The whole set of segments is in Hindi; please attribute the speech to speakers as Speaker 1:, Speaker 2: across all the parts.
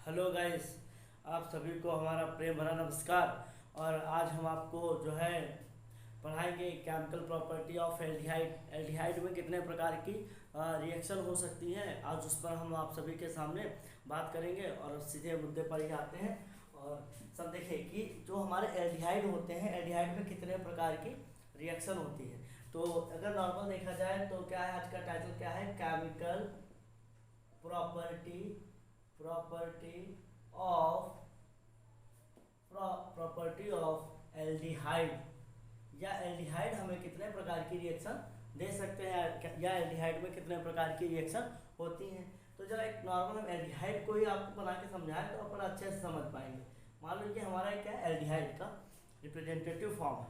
Speaker 1: हेलो गाइस, आप सभी को हमारा प्रेम भरा नमस्कार। और आज हम आपको जो है पढ़ाएंगे chemical property of aldehyde. Aldehyde में कितने प्रकार की रिएक्शन हो सकती हैं, आज उस पर हम आप सभी के सामने बात करेंगे। और सीधे मुद्दे पर ही आते हैं और सब देखें कि जो हमारे एल्डिहाइड होते हैं, एल्डिहाइड में कितने प्रकार की रिएक्शन होती है। तो अगर नॉर्मल देखा जाए तो क्या है, आज का टाइटल क्या है, chemical property property of property of aldehyde. या एल्डिहाइड हमें कितने प्रकार की रिएक्शन दे सकते हैं, या एल्डिहाइड में कितने प्रकार की रिएक्शन होती हैं। तो जरा एक नॉर्मल हम एल्डिहाइड को ही आपको बना के समझाएं तो अपन अच्छे से समझ पाएंगे। मान लीजिए हमारा क्या है, एल्डिहाइड का रिप्रेजेंटेटिव फॉर्म है।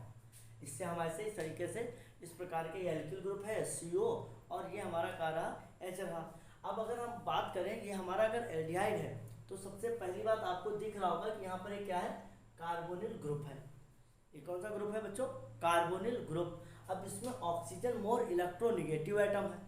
Speaker 1: इससे हम ऐसे इस तरीके से इस प्रकार के एल्किल ग्रुप है CO, और ये हमारा क्या रहा, H रहा। अब अगर हम बात करें कि हमारा अगर एल्डिहाइड है तो सबसे पहली बात आपको दिख रहा होगा कि यहाँ पर एक क्या है, कार्बोनिल ग्रुप है। ये कौन सा ग्रुप है बच्चों, कार्बोनिल ग्रुप। अब इसमें ऑक्सीजन मोर इलेक्ट्रोनिगेटिव एटम है।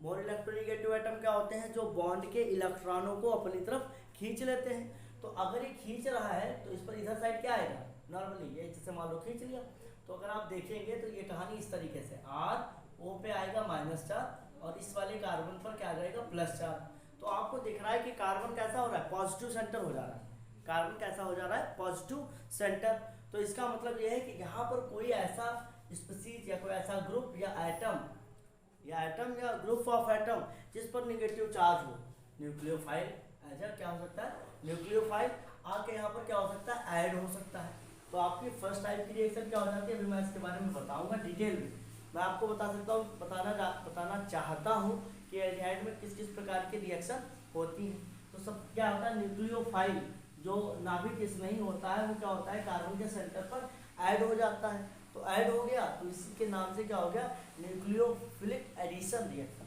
Speaker 1: मोर इलेक्ट्रोनिगेटिव एटम क्या होते हैं, जो बॉन्ड के इलेक्ट्रॉनों को अपनी तरफ खींच लेते हैं। तो अगर ये खींच रहा है तो इस पर इधर साइड क्या आएगा, नॉर्मली ये जैसे मान लो खींच लिया, तो अगर आप देखेंगे तो ये कहानी इस तरीके से R O पे आएगा -4 और इस वाले कार्बन पर क्या आ जाएगा, +4। तो आपको दिख रहा है कि कार्बन कैसा हो रहा है, पॉजिटिव सेंटर हो जा रहा है। कार्बन कैसा हो जा रहा है, पॉजिटिव सेंटर। तो इसका मतलब यह है कि यहाँ पर कोई ऐसा स्पीसीज या कोई ऐसा ग्रुप या एटम या ग्रुप ऑफ एटम जिस पर निगेटिव चार्ज हो, न्यूक्लियोफाइल ऐसा क्या हो सकता है, न्यूक्लियोफाइल आके यहाँ पर क्या हो सकता है, ऐड हो सकता है। तो आपकी फर्स्ट टाइप की रिएक्शन क्या हो जाती है, अभी मैं इसके बारे में बताऊंगा डिटेल में। मैं आपको बता सकता हूँ, बताना चाहता हूँ कि एल्डिहाइड में किस किस प्रकार की रिएक्शन होती है। तो सब क्या होता है, न्यूक्लियोफाइल जो नाभिक इसमें ही होता है, वो क्या होता है, कार्बन के सेंटर पर ऐड हो जाता है। तो ऐड हो गया तो इसी के नाम से क्या हो गया, न्यूक्लियोफिलिक एडिशन रिएक्शन।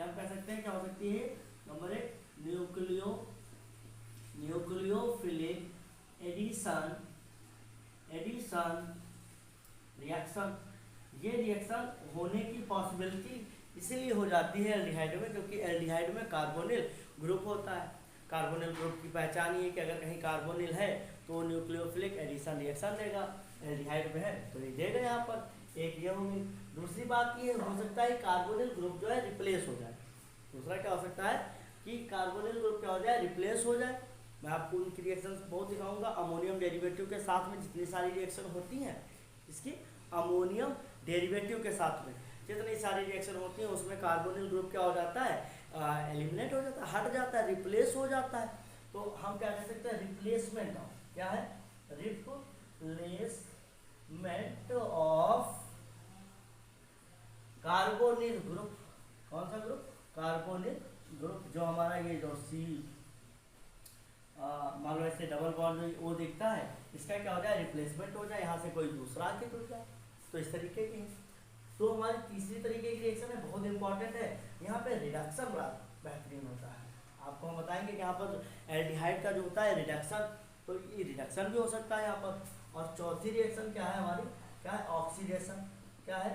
Speaker 1: हम कह सकते हैं क्या हो सकती है, नंबर 1 न्यूक्लियोफिलिक एडिशन रिएक्शन। ये रिएक्शन होने की पॉसिबिलिटी इसीलिए हो जाती है एल्डिहाइड में, क्योंकि एल्डिहाइड में कार्बोनिल ग्रुप होता है। कार्बोनिल ग्रुप की पहचान ये है कि अगर कहीं कार्बोनिल है तो न्यूक्लियोफिलिक एडिशन रिएक्शन देगा। एल्डिहाइड में है तो ये देगा, यहाँ पर एक ये होगी। दूसरी बात ये हो सकता है कार्बोनिल ग्रुप जो है रिप्लेस हो जाए। दूसरा क्या हो सकता है कि कार्बोनिल ग्रुप क्या हो जाए, रिप्लेस हो जाए। मैं आपको उनकी रिएक्शन बहुत दिखाऊंगा। अमोनियम डेरिवेटिव के साथ में जितनी सारी रिएक्शन होती हैं, इसकी अमोनियम डेरिवेटिव के साथ में जितनी सारी रिएक्शन होती हैं उसमें कार्बोनिल ग्रुप क्या हो जाता है, एलिमिनेट हो जाता है, हट जाता है, रिप्लेस हो जाता है। तो हम क्या कह सकते हैं, रिप्लेसमेंट ऑफ, क्या है, रिप्लेसमेंट ऑफ कार्बोनिल ग्रुप। कौन सा ग्रुप, कार्बोनिल ग्रुप। जो हमारा ये जो C मान लो ऐसे डबल बॉन्ड वो दिखता है, इसका क्या हो जाए, रिप्लेसमेंट हो जाए, यहाँ से कोई दूसरा आके जुड़ जाए। तो इस तरीके की। तो हमारी तीसरी तरीके की रिएक्शन है, बहुत इंपॉर्टेंट है। यहाँ पे रिडक्शन बड़ा बेहतरीन होता है। आपको हम बताएंगे कि यहाँ पर एल्डिहाइड का जो होता है रिडक्शन, तो ये रिडक्शन भी हो सकता है यहाँ पर। और चौथी रिएक्शन क्या है हमारी, क्या है, ऑक्सीडेशन। क्या है,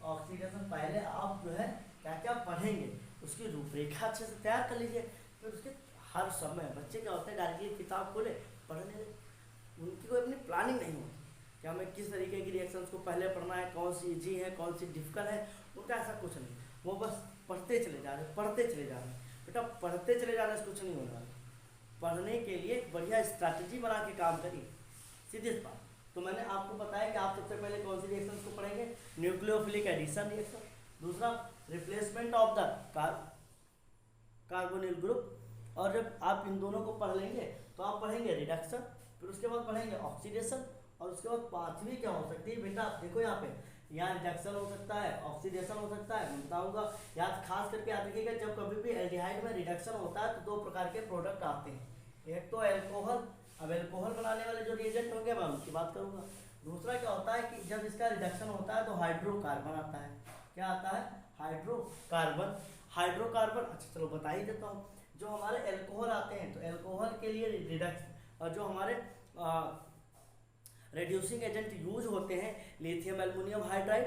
Speaker 1: ऑक्सीडेशन। पहले आप जो है क्या क्या पढ़ेंगे उसकी रूपरेखा अच्छे से तैयार कर लीजिए, फिर उसके हर समय बच्चे क्या होते हैं, डायरेक्टली किताब खोले पढ़ने लगे, उनकी कोई अपनी प्लानिंग नहीं होती कि हमें किस तरीके की रिएक्शंस को पहले पढ़ना है, कौन सी इजी है, कौन सी डिफिकल्ट है। उनका ऐसा कुछ नहीं, वो बस पढ़ते चले जा रहे बेटा, पढ़ते चले जाने से कुछ नहीं होने वाला। पढ़ने के लिए एक बढ़िया स्ट्रैटेजी बना के काम करिए, सीधी बात। तो मैंने आपको बताया कि आप सबसे पहले कौन सी रिएक्शंस को पढ़ेंगे, न्यूक्लियोफिलिक एडिशन रिएक्शन, दूसरा replacement of the carbonyl group. और जब आप इन दोनों को पढ़ लेंगे तो आप पढ़ेंगे रिडक्शन, फिर उसके बाद पढ़ेंगे ऑक्सीडेशन, और उसके बाद पांचवी क्या हो सकती है बेटा, देखो यहाँ पे, यहाँ रिडक्शन हो सकता है, ऑक्सीडेशन हो सकता है। मैं बताऊंगा, याद खास करके याद रखिएगा, जब कभी भी एल्डिहाइड में रिडक्शन होता है तो दो प्रकार के प्रोडक्ट आते हैं। एक तो एल्कोहल, अब एल्कोहल बनाने वाले जो रिएजेंट होंगे मैं उनकी बात करूंगा। दूसरा क्या होता है कि जब इसका रिडक्शन होता है तो हाइड्रोकार्बन आता है। क्या आता है, हाइड्रोकार्बन। अच्छा चलो बता ही देता हूँ। जो हमारे एल्कोहल आते हैं तो एल्कोहल के लिए रिडक्शन, और जो हमारे रेड्यूसिंग एजेंट यूज होते हैं, lithium aluminium hydride,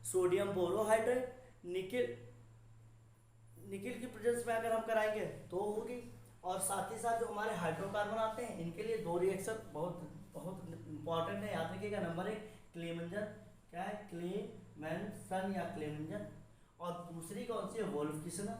Speaker 1: sodium borohydride, nickel की प्रेजेंस में अगर हम कराएंगे तो होगी। और साथ ही साथ जो हमारे हाइड्रोकार्बन आते हैं इनके लिए दो रिएक्शन बहुत बहुत इंपॉर्टेंट है, याद रखिएगा। नंबर 1 क्लेमेंजन, क्या है क्लेमेंसन या क्लेमेंजन, और दूसरी कौन सी है वोल्फ-किसनर।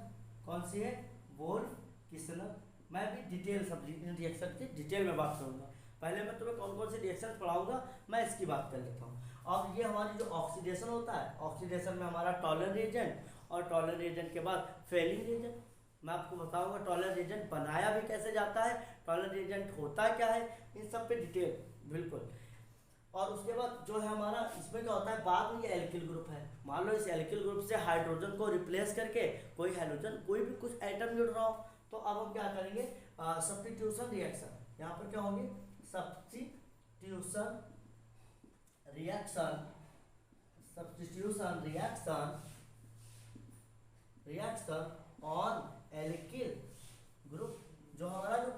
Speaker 1: कौन सी है वोल्फ-किसनर। मैं भी डिटेल सब रिएक्शन की डिटेल में बात करूँगा। पहले मैं तुम्हें कौन कौन से रिएक्शन पढ़ाऊंगा मैं इसकी बात कर लेता हूँ। अब ये हमारी जो ऑक्सीडेशन होता है, ऑक्सीडेशन में हमारा टॉलरेंट रिएजेंट और टॉलरेंट रिएजेंट के बाद फेलिंग रिएजेंट। मैं आपको बताऊंगा टॉलरेंट रिएजेंट बनाया भी कैसे जाता है, टॉलरेंट रिएजेंट होता क्या है, इन सब पे डिटेल बिल्कुल। और उसके बाद जो है हमारा इसमें क्या होता है, बाद में ये एल्किल ग्रुप है। मान लो इस एल्किल ग्रुप से हाइड्रोजन को रिप्लेस करके कोई हाइड्रोजन कोई भी कुछ एटम जुड़ रहा हो, तो अब हम क्या करेंगे सब्स्टिट्यूशन रिएक्शन। यहाँ पर क्या होंगे substitution reaction, substitution reaction on alkyl group. जो हमारा जो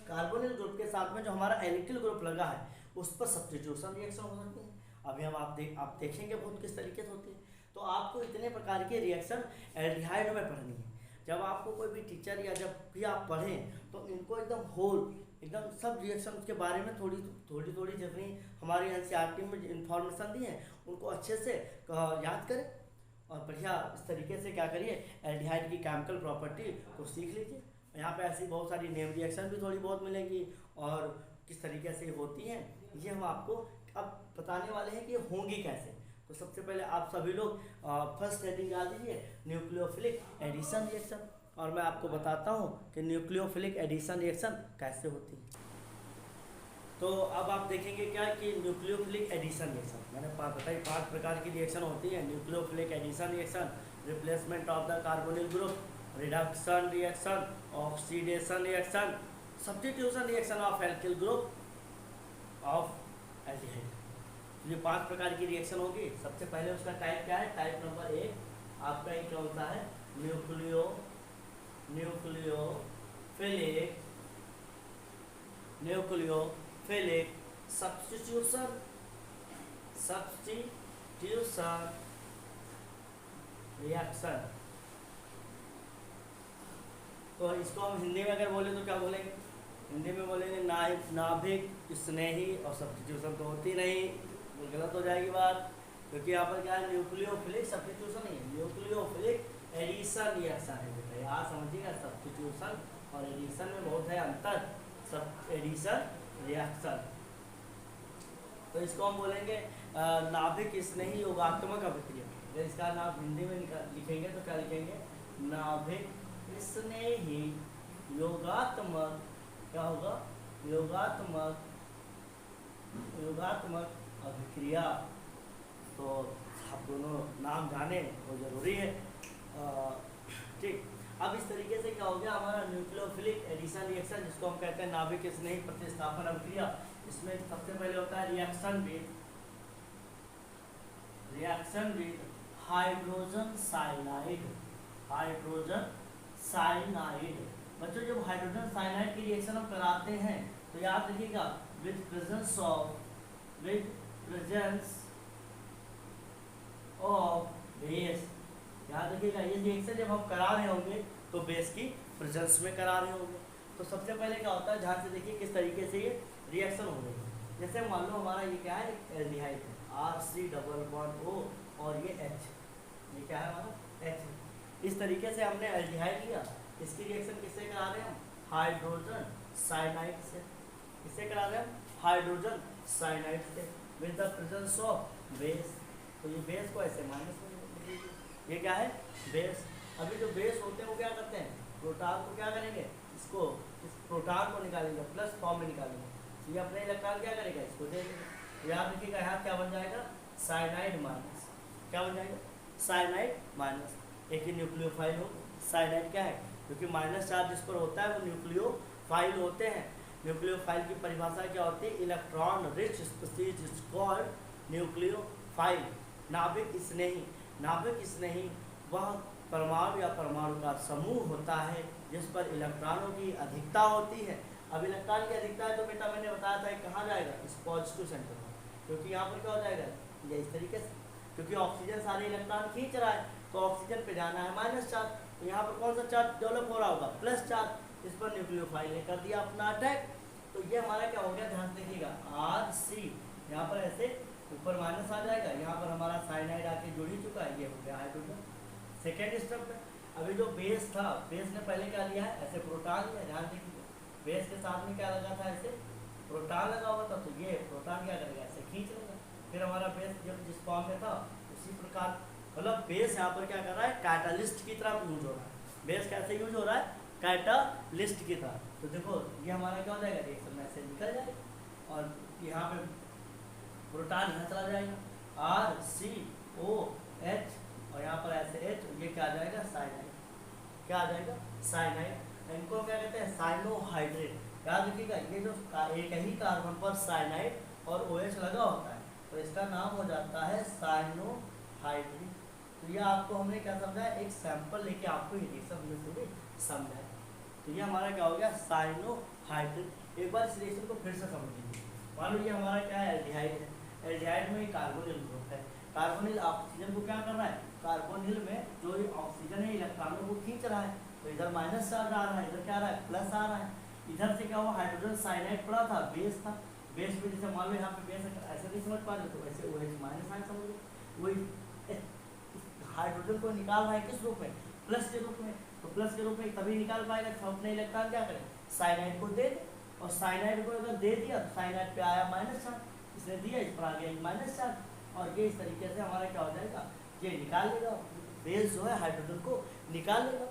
Speaker 1: कार्बोनिल ग्रुप के साथ में जो हमारा एल्किल ग्रुप लगा है उस पर सब्स्टिट्यूशन रिएक्शन हो सकती है। अभी हम आप देखेंगे बहुत किस तरीके से होती है। तो आपको इतने प्रकार के रिएक्शन एल्डिहाइड में पढ़नी है। जब आपको कोई भी टीचर या जब भी आप पढ़ें तो इनको एकदम एकदम सब रिएक्शन उसके बारे में थोड़ी जितनी हमारी एनसीईआरटी में इंफॉर्मेशन दी है उनको अच्छे से याद करें और बढ़िया इस तरीके से क्या करिए एल्डिहाइड की केमिकल प्रॉपर्टी को सीख लीजिए। यहाँ पे ऐसी बहुत सारी नेम रिएक्शन भी थोड़ी बहुत मिलेंगी और किस तरीके से होती हैं ये हम आपको अब बताने वाले हैं कि ये होंगी कैसे। तो सबसे पहले आप सभी लोग फर्स्ट हेडिंग डाल दीजिए न्यूक्लियोफिलिक एडिशन रिएक्शन, और मैं आपको बताता हूँ कि न्यूक्लियोफिलिक एडिशन रिएक्शन कैसे होती है। तो अब आप देखेंगे क्या कि न्यूक्लियोफिलिक एडिशन रिएक्शन मैंने बताई 5 प्रकार की रिएक्शन होती है। Nucleophilic addition reaction, replacement of the carbonyl group, reduction reaction, oxidation reaction, substitution reaction of alkyl group of aldehyde. ये 5 प्रकार की रिएक्शन होगी। सबसे पहले उसका टाइप क्या है, टाइप नंबर 1 आपका ये कौन सा है न्यूक्लियोफिलिक सब्स्टिट्यूशन रिएक्शन। तो इसको हम हिंदी में अगर बोले तो क्या बोलेंगे, हिंदी में बोलेंगे नाभिक स्नेही, और सब्स्टिट्यूशन तो होती नहीं, गलत हो जाएगी बात, क्योंकि यहाँ पर क्या है न्यूक्लियोफिलिक सब्स्टिट्यूशन नहीं है, न्यूक्लियोफिलिक एडिशन रिएक्शन है बेटा। यहाँ समझिएगा सब्स्टिट्यूशन और एडिशन में बहुत है अंतर। सब एडिशन रिएक्शन तो इसको हम बोलेंगे नाभिक स्नेही योगात्मक अभिक्रिया। अगर इसका नाम हिंदी में लिखेंगे तो क्या लिखेंगे, नाभिक स्नेही योगात्मक, क्या होगा योगात्मक अभिक्रिया। तो आप दोनों नाम जाने वो जरूरी है, ठीक। अब इस तरीके से क्या हो गया हमारा न्यूक्लियोफिलिक एडिशन रिएक्शन, जिसको हम कहते हैं नाभिक स्नेही प्रतिस्थापन अभिक्रिया। इसमें सबसे पहले होता है रिएक्शन विद हाइड्रोजन साइनाइड। बच्चों जब हाइड्रोजन साइनाइड की रिएक्शन हम कराते हैं तो याद रखिएगा विद प्रेजेंस ऑफ बेस। याद रखिएगा ये रिएक्शन जब हम करा रहे होंगे तो बेस की प्रेजेंस में करा रहे होंगे। तो सबसे पहले क्या होता है, ध्यान से देखिए किस तरीके से ये रिएक्शन हो रही है। जैसे मान लो हमारा ये क्या है एल्डिहाइड है, RC⋯O और ये H, ये क्या है हमारा H है। इस तरीके से हमने एल्डिहाइड लिया, इसकी रिएक्शन किससे करा रहे हैं हम, हाइड्रोजन साइनाइड से। किससे करा रहे हैं हम, हाइड्रोजन साइनाइड से with the presence of base. तो ये बेस को ऐसे माइनस में लिख लीजिए, ये क्या है बेस। अभी जो बेस होते हैं वो क्या करते हैं, प्रोटॉन को क्या करेंगे, इसको इस प्रोटॉन को निकालेंगे, प्लस फॉर्म में निकालेंगे, ये अपने इलेक्ट्रॉन क्या करेगा, इसको दे देंगे। याद रखिएगा यहाँ क्या बन जाएगा, साइनाइड माइनस, क्या बन जाएगा साइनाइड माइनस। एक ही न्यूक्लियोफाइल हो, साइनाइड क्या है, क्योंकि माइनस चार्ज जिस पर होता है वो न्यूक्लियोफाइल होते हैं। न्यूक्लियोफाइल की परिभाषा क्या होती है, electron rich species is called nucleophile. नाभिक स्नेही वह परमाणु या परमाणु का समूह होता है जिस पर इलेक्ट्रॉनों की अधिकता होती है। अब इलेक्ट्रॉन की अधिकता है तो बेटा मैंने बताया था कहाँ जाएगा, इस पॉजिटिव सेंटर में, क्योंकि यहाँ पर क्या हो जाएगा ये इस तरीके से, क्योंकि ऑक्सीजन सारे इलेक्ट्रॉन खींच रहा है तो ऑक्सीजन पे जाना है माइनस चार्ज, तो यहाँ पर कौन सा चार्ज डेवलप हो रहा होगा, प्लस चार्ज। इस पर न्यूक्लियोफाइल ने कर दिया अपना अटैक। तो ये हमारा क्या हो गया, ध्यान से देखिएगा, RC यहाँ पर ऐसे ऊपर माइनस आ जाएगा, यहाँ पर हमारा साइनाइड आके जुड़ ही चुका है, ये हो गया हाइड्रोजन। सेकेंड स्टेप में अभी जो बेस था, बेस ने पहले क्या लिया है, ऐसे प्रोटॉन लिया, ध्यान देखिए बेस के साथ में क्या लगा था, ऐसे प्रोटॉन लगा हुआ था, तो ये प्रोटॉन क्या करेगा, ऐसे खींच लेगा। फिर हमारा बेस जब जिस फॉर्म में था उसी प्रकार, मतलब बेस यहाँ पर क्या कर रहा है, कैटालिस्ट की तरह यूज हो रहा है। बेस कैसे यूज हो रहा है, कैटालिस्ट की तरह। तो देखो ये हमारा क्या हो जाएगा, रिएक्शन में ऐसे निकल जाएगा और यहाँ पे प्रोटॉन यहाँ चला जाएगा, RCOH और यहाँ पर ऐसे H, ये क्या आ जाएगा, साइनाइड। क्या आ जाएगा, साइनाइड। इनको क्या कहते हैं, साइनोहाइड्रेट। याद रखिएगा ये जो एक ही कार्बन पर साइनाइड और OH लगा होता है तो इसका नाम हो जाता है साइनोहाइड्रेट। तो ये आपको हमने क्या समझाया, एक सैंपल लेके आपको ये रिएक्शन हमने पूरी समझाया। तो ये हमारा क्या हो गया, साइनोहाइड्रेट। एक बार इस रिएक्शन को फिर से समझ लीजिए। मान लो ये हमारा क्या है, एल्डिहाइड है। एल्डिहाइड में कार्बोनिल ग्रुप है। कार्बोनिल ऑक्सीजन को क्या कर रहा है, कार्बोनिल में जो ऑक्सीजन है इलेक्ट्रॉनों को खींच रहा है, तो इधर माइनस चार्ज आ रहा है, इधर क्या आ रहा है, प्लस आ रहा है। इधर से क्या हुआ, हाइड्रोजन साइनाइड पड़ा था, बेस था। बेस में जैसे मान लो यहाँ पे बेस ऐसे नहीं समझ पा रहे तो वैसे OH माइनस आयन समझ लो। वही हाइड्रोजन को निकाल रहा है किस रूप में, प्लस के रूप में। तो प्लस के रूप में तभी निकाल पाएगा जब अपने इलेक्ट्रॉन क्या करें, साइनाइड को दे दे। और साइनाइड को अगर दे दिया तो साइनाइड पे आया माइनस चार्ज, इसने दिया, इस पर आ गया माइनस चार्ज। और ये इस तरीके से हमारा क्या हो जाएगा, ये निकाल लेगा, बेस जो है हाइड्रोजन को निकाल लेगा।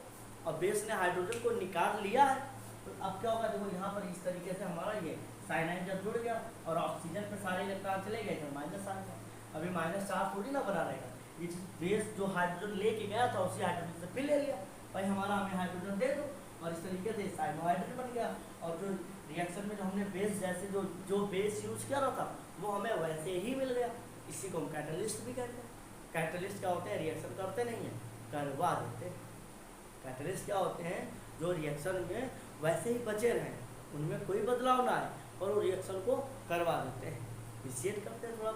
Speaker 1: और बेस ने हाइड्रोजन को निकाल लिया है तो अब क्या होगा, देखो यहाँ पर इस तरीके से हमारा ये साइनाइड जब जुड़ गया और ऑक्सीजन पे सारे इलेक्ट्रॉन चले गए तो माइनस आ गया। अभी माइनस चार्ज थोड़ी ना बना रहेगा, ये बेस जो हाइड्रोजन लेके गया था उसी हाइड्रोजन से फिर ले लिया, भाई हमारा हमें हाइड्रोजन दे दो। और इस तरीके से साइनोहाइड्रेट बन गया। और जो रिएक्शन में जो हमने बेस जैसे जो बेस यूज किया रहा था वो हमें वैसे ही मिल गया। इसी को हम कैटलिस्ट भी कहते हैं। कैटलिस्ट क्या होते हैं, रिएक्शन करते नहीं है, करवा देते हैं। कैटलिस्ट क्या होते हैं, जो रिएक्शन में वैसे ही बचे रहें, उनमें कोई बदलाव ना आए और वो रिएक्शन को करवा देते हैं, इनिशिएट करते हैं थोड़ा।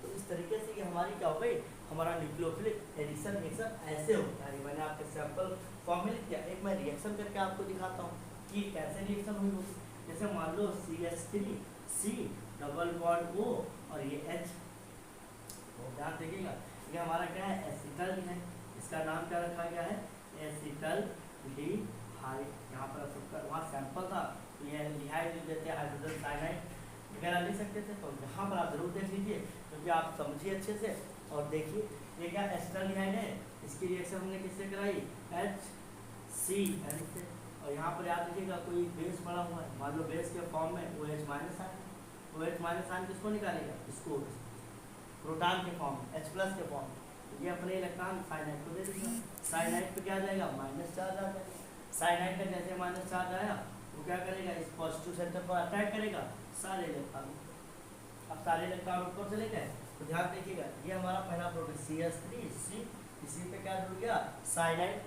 Speaker 1: तो इस तरीके से कि हमारी क्या हो गई, हमारा न्यूक्लियोफिलिक एडिशन रिएक्शन ऐसे होता है। मैंने आपके सैंपल फॉर्म में लिख दिया, एक मैं रिएक्शन करके आपको दिखाता हूँ कि कैसे रिएक्शन हुई होगी। जैसे मान लो CH3C डबल बॉन्ड O और ये H, तो ध्यान देखिएगा ये हमारा क्या है, एसिटल है। इसका नाम क्या रखा गया है, एसिटल्डिहाइड। यहाँ पर सबका वहाँ सैंपल था तो ये एल्डिहाइड लिख देते हैं, हाइड्रोजन साइनाइड वगैरह लिख सकते थे। तो यहाँ पर आप जरूर देख लीजिए क्योंकि आप समझिए अच्छे से। और देखिए ये क्या एसिटल्डिहाइड है, इसकी रिएक्शन हमने किससे कराई, HCl से। और यहाँ पर याद रखिएगा कोई बेस बड़ा हुआ है, मान लो बेस के फॉर्म में OH minus ion, OH minus ion किसको निकालेगा, इसको, प्रोटॉन के फॉर्म में, H प्लस के फॉर्म में। ये अपने इलेक्ट्रॉन साइनाइड को दे देगा, साइनाइड पे क्या आ जाएगा, माइनस चार्ज आ जाएगा। साइनाइड का जैसे माइनस चार्ज आया वो क्या करेगा, इस पॉजिटिव सेंटर पर अटैक करेगा सारे इलेक्ट्रॉन। अब सारे इलेक्ट्रॉन ऊपर चले गए तो ध्यान देखिएगा ये हमारा पहला प्रोटॉन CH3C, इसी पे क्या जुड़ गया, साइनाइड,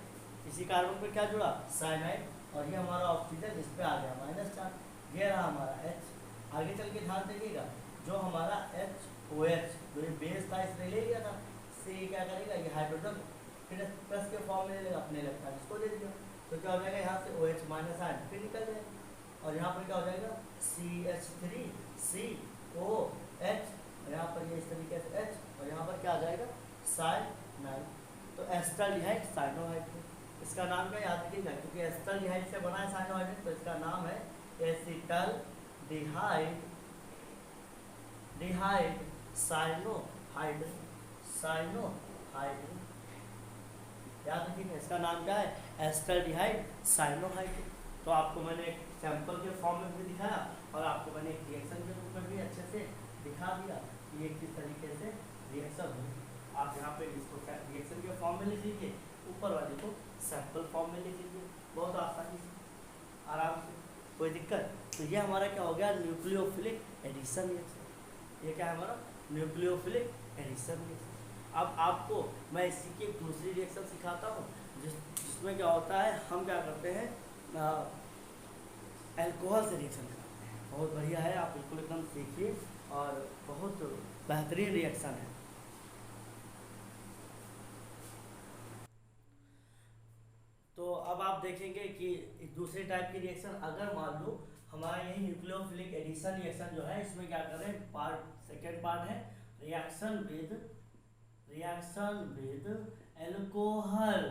Speaker 1: इसी कार्बन पे क्या जुड़ा, साइनाइड। और ये हमारा ऑक्सीजन, इस पे आ गया माइनस चार्ज। ये रहा हमारा H। आगे चल के ध्यान देखिएगा जो हमारा HOH जो ये बेस था इसने ले लिया था, इससे ये क्या करेगा, ये हाइड्रोजन फिर प्लस के फॉर्म में ले लेगा अपने इलेक्ट्रॉन, इसको दे दिया। तो क्या हो जाएगा, यहाँ से OH माइनस आयन फिर निकल जाएगा और यहाँ पर क्या हो जाएगा CH3COH। यहाँ पर ये इस तरीके से H और यहाँ पर क्या आ जाएगा, साइनाइड। तो एसिटल्डिहाइड साइनोहाइड्रेट, इसका नाम क्या याद रखिएगा क्योंकि एसिटल्डिहाइड से बना है साइनोहाइड्रेट, तो इसका नाम है एसिटल्डिहाइड साइनोहाइड्रेट। याद रखिएगा इसका नाम क्या है, एसिटल्डिहाइड साइनोहाइड्रेट। तो आपको मैंने एक सैंपल के फॉर्म में भी दिखाया और आपको मैंने एक रिएक्शन के रूप में भी अच्छे से दिखा दिया कि ये किस तरीके से रिएक्शन हुई। आप यहाँ पे इसको रिएक्शन के फॉर्म में लिख लीजिए, ऊपर वाले को सैंपल फॉर्म में लिख लीजिए, बहुत आसानी से, आराम से, कोई दिक्कत। तो ये हमारा क्या हो गया, न्यूक्लियोफिलिक एडिशन रिएक्शन। ये क्या है हमारा, न्यूक्लियोफिलिक एडिशन रिएक्शन। अब आपको मैं इसी की एक दूसरी रिएक्शन सिखाता हूँ जिसमें क्या होता है, हम क्या करते हैं, अल्कोहल से रिएक्शन करते हैं। बहुत बढ़िया है, आप बिल्कुल एकदम सीखिए और बहुत बेहतरीन रिएक्शन है। तो अब आप देखेंगे कि दूसरे टाइप की रिएक्शन, अगर मान लो हमारा यही न्यूक्लियोफिलिक एडिशन रिएक्शन जो है, इसमें क्या करें, सेकेंड पार्ट है reaction with alcohol.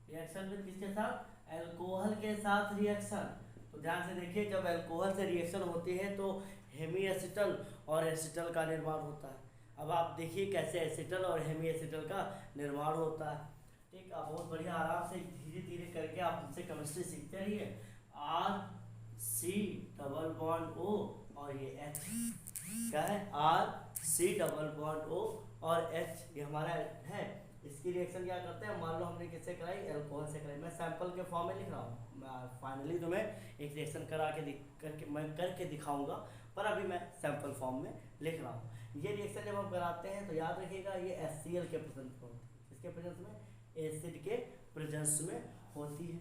Speaker 1: Reaction with किसके साथ, एल्कोहल के साथ रिएक्शन। तो ध्यान से देखिए, जब एल्कोहल से रिएक्शन होती है तो हेमी एसिटल और एसिटल का निर्माण होता है। अब आप देखिए कैसे एसिटल और हेमी एसिटल का निर्माण होता है। ठीक, आप बहुत बढ़िया आराम से धीरे धीरे करके आप उनसे केमिस्ट्री सीखते रहिए। R⁻C⁻O और ये H क्या है, R⁻C⁻O और H, ये हमारा है। इसकी रिएक्शन क्या करते हैं, मान लो हमने किससे कराई, एल्कोहल से कराई। मैं सैंपल के फॉर्म में लिख रहा हूँ, मैं फाइनली तुम्हें एक रिएक्शन मैं करके दिखाऊंगा, पर अभी मैं सैंपल फॉर्म में लिख रहा हूँ। ये रिएक्शन जब हम कराते हैं तो याद रखिएगा ये HCl के प्रेजेंस में होती है। किसके प्रेजेंस में, एसिड के प्रेजेंस में होती है।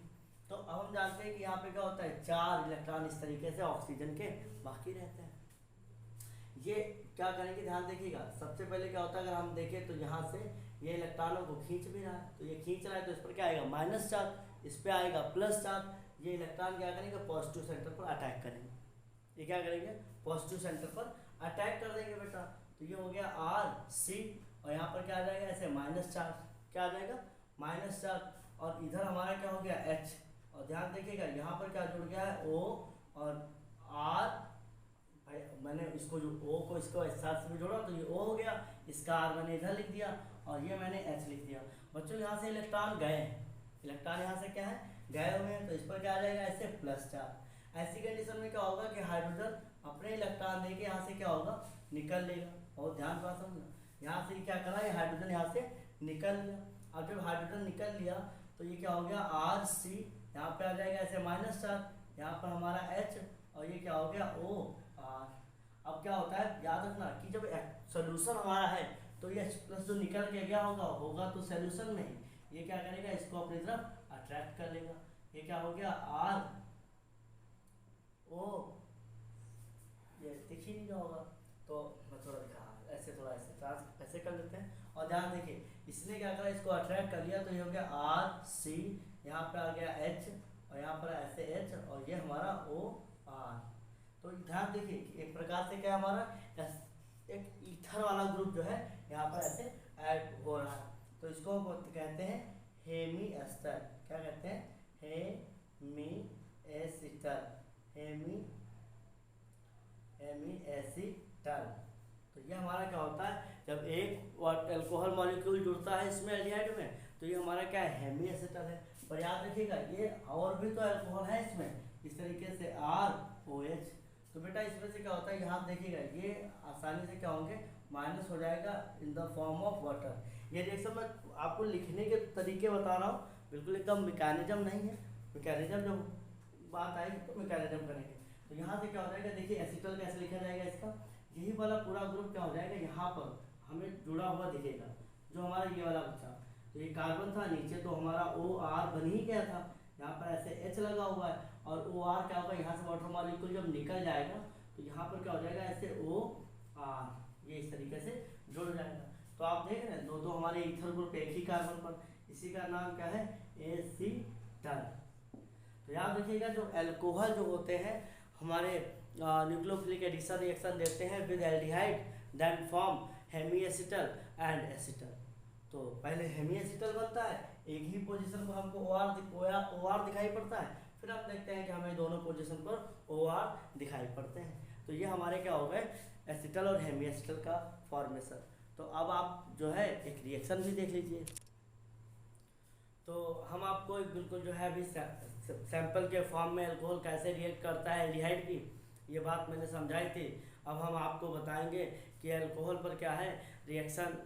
Speaker 1: तो अब हम जानते हैं कि यहाँ पे क्या होता है, 4 इलेक्ट्रॉन इस तरीके से ऑक्सीजन के बाकी रहते हैं। ये क्या करेंगे, ध्यान देखिएगा। सबसे पहले क्या होता है, अगर हम देखें तो यहाँ से ये इलेक्ट्रॉनों को खींच भी रहा है, तो ये खींच रहा है तो इस पर क्या आएगा, माइनस चार्ज, इस पर आएगा प्लस चार्ज। ये इलेक्ट्रॉन क्या करेंगे, पॉजिटिव सेंटर पर अटैक करेंगे। ये क्या करेंगे, पॉजिटिव सेंटर पर अटैक कर देंगे बेटा। तो ये हो गया R⁻C और यहाँ पर क्या आ जाएगा, ऐसे माइनस चार्ज, क्या आ जाएगा, माइनस चार्ज। और इधर हमारा क्या हो गया, H। और ध्यान देखिएगा यहाँ पर क्या जुड़ गया है, O और R। मैंने इसको जो O को इसको इस साथ से भी जोड़ा तो ये O हो गया, इसका R मैंने इधर लिख दिया और ये मैंने H लिख दिया। बच्चों यहाँ से इलेक्ट्रॉन गए हैं, इलेक्ट्रॉन यहाँ से क्या है, गए हुए हैं, तो इस पर क्या आ जाएगा, ऐसे प्लस चार्ज। ऐसी कंडीशन में क्या होगा कि हाइड्रोजन अपने इलेक्ट्रॉन देके यहाँ से क्या होगा, निकल लेगा। और ध्यान से समझना, यहाँ से क्या करा, ये हाइड्रोजन यहाँ से निकल लिया। अब जब हाइड्रोजन निकल लिया तो ये क्या हो गया, R⁻C, यहाँ पे आ जाएगा ऐसे माइनस चार्ज, यहाँ पर हमारा H और ये क्या हो गया, OR। अब क्या होता है, याद रखना कि जब सोल्यूशन हमारा है तो ये H+ जो निकल के गया होगा तो सोल्यूशन में ही ये क्या करेगा, इसको अपनी तरफ अट्रैक्ट कर लेगा। ये क्या हो गया, RO, ये दिख ही नहीं रहा होगा तो मैं थोड़ा दिखा, ऐसे थोड़ा ऐसे कर लेते हैं। और ध्यान देखिए, इसने क्या करा, इसको अट्रैक्ट कर लिया तो ये हो गया R⁻C, यहाँ पे आ गया H और यहाँ पर ऐसे H और ये हमारा OR। तो ध्यान देखिए कि एक प्रकार से क्या हमारा एक ईथर वाला ग्रुप जो है यहाँ पर ऐसे ऐड हो रहा है। तो इसको कहते हैं हेमी एस्टर। क्या कहते हैं, हेमी एसिटर, हेमी एसिटर। तो ये हमारा क्या होता है, जब एक एल्कोहल मॉलिक्यूल जुड़ता है इसमें एल्डिहाइड में तो ये हमारा क्या है, हेमी एसिटर है। पर याद रखिएगा ये और भी तो एल्कोहल है इसमें, इस तरीके से ROH। तो बेटा इसमें से क्या होता है, यहाँ देखिएगा ये आसानी से क्या होंगे, माइनस हो जाएगा in the form of water. ये रिएक्शन मैं आपको लिखने के तरीके बता रहा हूँ, बिल्कुल एकदम मैकेनिज्म नहीं है। मैकेनिज्म जब बात आएगी तो मैकेनिज्म करेंगे। तो यहाँ से क्या हो जाएगा, देखिए एसिटल कैसे लिखा जाएगा, इसका यही वाला पूरा ग्रुप क्या हो जाएगा, यहाँ पर हमें जुड़ा हुआ दिखेगा जो हमारा ये वाला बचा। तो ये कार्बन था, नीचे तो हमारा OR बन ही गया था, यहाँ पर ऐसे H लगा हुआ है और OR क्या होगा, यहाँ से वाटर मॉलिक्यूल जब निकल जाएगा तो यहाँ पर क्या हो जाएगा, ऐसे OR, ये इस तरीके से जुड़ जाएगा। तो आप देख रहे हैं दो हमारे ईथर ग्रुप एक ही कार्बन पर, इसी का नाम क्या है, एसिटल। तो याद रखिएगा जो एल्कोहल जो होते हैं हमारे न्यूक्लियोफिलिक एडिशन रिएक्शन देते हैं with aldehyde, then form hemi acetal and acetal. तो पहले हेमी एसिटल बनता है, एक ही पोजीशन पर हमको OR दिखाई पड़ता है, फिर हम देखते हैं कि हमें दोनों पोजीशन पर OR दिखाई पड़ते हैं। तो ये हमारे क्या हो गए, एसिटल और हेमी एसिटल का फॉर्मेशन। तो अब आप जो है एक रिएक्शन भी देख लीजिए। तो हम आपको बिल्कुल जो है अभी सैंपल के फॉर्म में अल्कोहल कैसे रिएक्ट करता है एल्डिहाइड की, ये बात मैंने समझाई थी। अब हम आपको बताएंगे कि अल्कोहल पर क्या है रिएक्शन,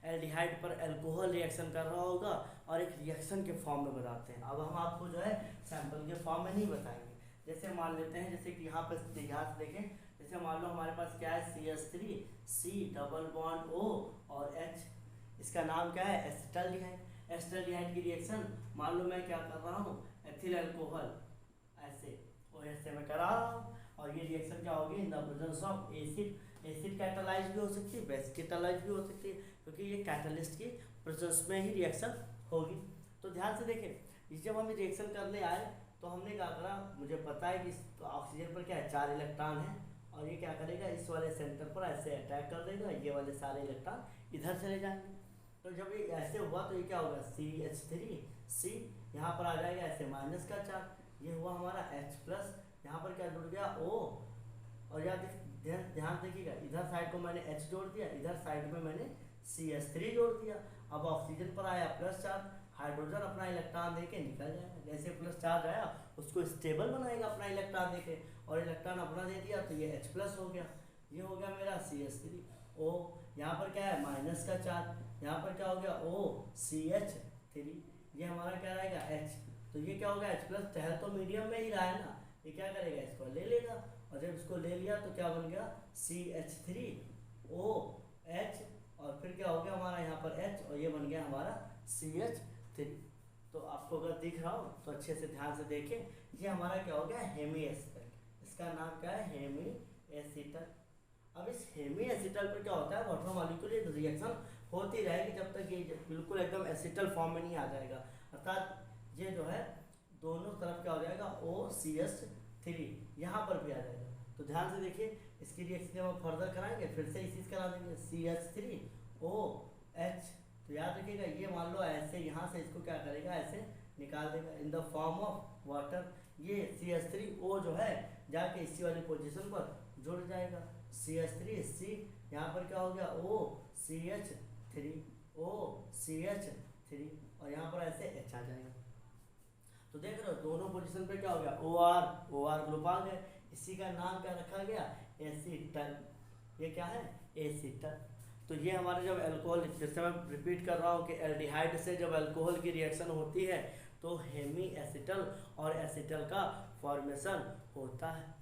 Speaker 1: एल्डिहाइड पर अल्कोहल रिएक्शन कर रहा होगा और एक रिएक्शन के फॉर्म में बताते हैं। अब हम आपको जो है सैंपल के फॉर्म में नहीं बताएंगे। जैसे मान लेते हैं, जैसे कि यहाँ पर ध्यान से देखें, जैसे मान लो हमारे पास क्या है, CH3 C⁻O और H, इसका नाम क्या है, एसिटल्डिहाइड। एसिटल्डिहाइड की रिएक्शन मान लो मैं क्या कर रहा हूँ, एथिल अल्कोहल ऐसे OH से मैं करा रहा हूँ और ये रिएक्शन क्या होगी, in the presence of acid. Acid catalyse भी हो सकती है, बेस कैटालाइज भी हो सकती है, क्योंकि ये कैटलिस्ट की प्रेजेंस में ही रिएक्शन होगी। तो ध्यान से देखें, इस जब हम रिएक्शन करने आए तो हमने क्या करा, मुझे पता है कि तो ऑक्सीजन पर क्या है 4 इलेक्ट्रॉन है, और ये क्या करेगा इस वाले सेंटर पर ऐसे अटैक कर देगा, ये वाले सारे इलेक्ट्रॉन इधर चले जाएंगे। तो जब ये ऐसे हुआ तो ये क्या होगा CH3, यहाँ पर आ जाएगा ऐसे माइनस का चार्ज, ये हुआ हमारा H+, यहाँ पर क्या जुड़ गया O, और यहाँ ध्यान देखिएगा इधर साइड को मैंने H जोड़ दिया, इधर साइड में मैंने CH3 जोड़ दिया। अब ऑक्सीजन पर आया प्लस चार्ज, हाइड्रोजन अपना इलेक्ट्रॉन देके निकल जाएगा, जैसे प्लस चार्ज आया उसको स्टेबल बनाएगा अपना इलेक्ट्रॉन देके, और इलेक्ट्रॉन अपना दे दिया तो ये H+ हो गया, ये हो गया मेरा CH3O। यहाँ पर क्या है माइनस का चार्ज, यहाँ पर क्या हो गया O CH3, ये हमारा क्या रहेगा H, तो ये क्या हो गया H+, टहल तो मीडियम में ही रहा है ना, ये क्या करेगा इसको ले लेगा, और जब इसको ले लिया तो क्या बन गया CH3OH, और फिर क्या हो गया हमारा यहाँ पर H, और ये बन गया हमारा CH3। तो आपको अगर दिख रहा हो तो अच्छे से ध्यान से देखें, ये हमारा क्या हो गया हेमी एसिटल, इसका नाम क्या है हेमी एसिटल। अब इस हेमी एसिटल पर क्या होता है वाटर मॉलिक्यूल रिएक्शन होती रहेगी जब तक ये बिल्कुल एकदम एसिटल फॉर्म में नहीं आ जाएगा, अर्थात ये जो है दोनों तरफ क्या हो जाएगा OCH3 यहाँ पर भी आ जाएगा। तो ध्यान से देखिए इसकी रिएक्शन हम फर्दर कराएंगे, फिर से इसी से करा देंगे CH3OH, तो याद रखिएगा ये मान लो ऐसे यहाँ से इसको क्या करेगा ऐसे निकाल देगा in the form of water, ये CH3O जो है जाके इसी वाली पोजीशन पर जुड़ जाएगा CH3C, यहाँ पर क्या हो गया OCH3 और यहाँ पर ऐसे H आ जाएगा। तो देख रहे हो दोनों पोजीशन पे क्या हो गया OR ग्रुप आ गए, इसी का नाम क्या रखा गया एसिटल, ये क्या है एसिटल। तो ये हमारे जब अल्कोहल, जैसे मैं रिपीट कर रहा हूँ कि एल्डिहाइड से जब अल्कोहल की रिएक्शन होती है तो हेमी एसिटल और एसिटल का फॉर्मेशन होता है।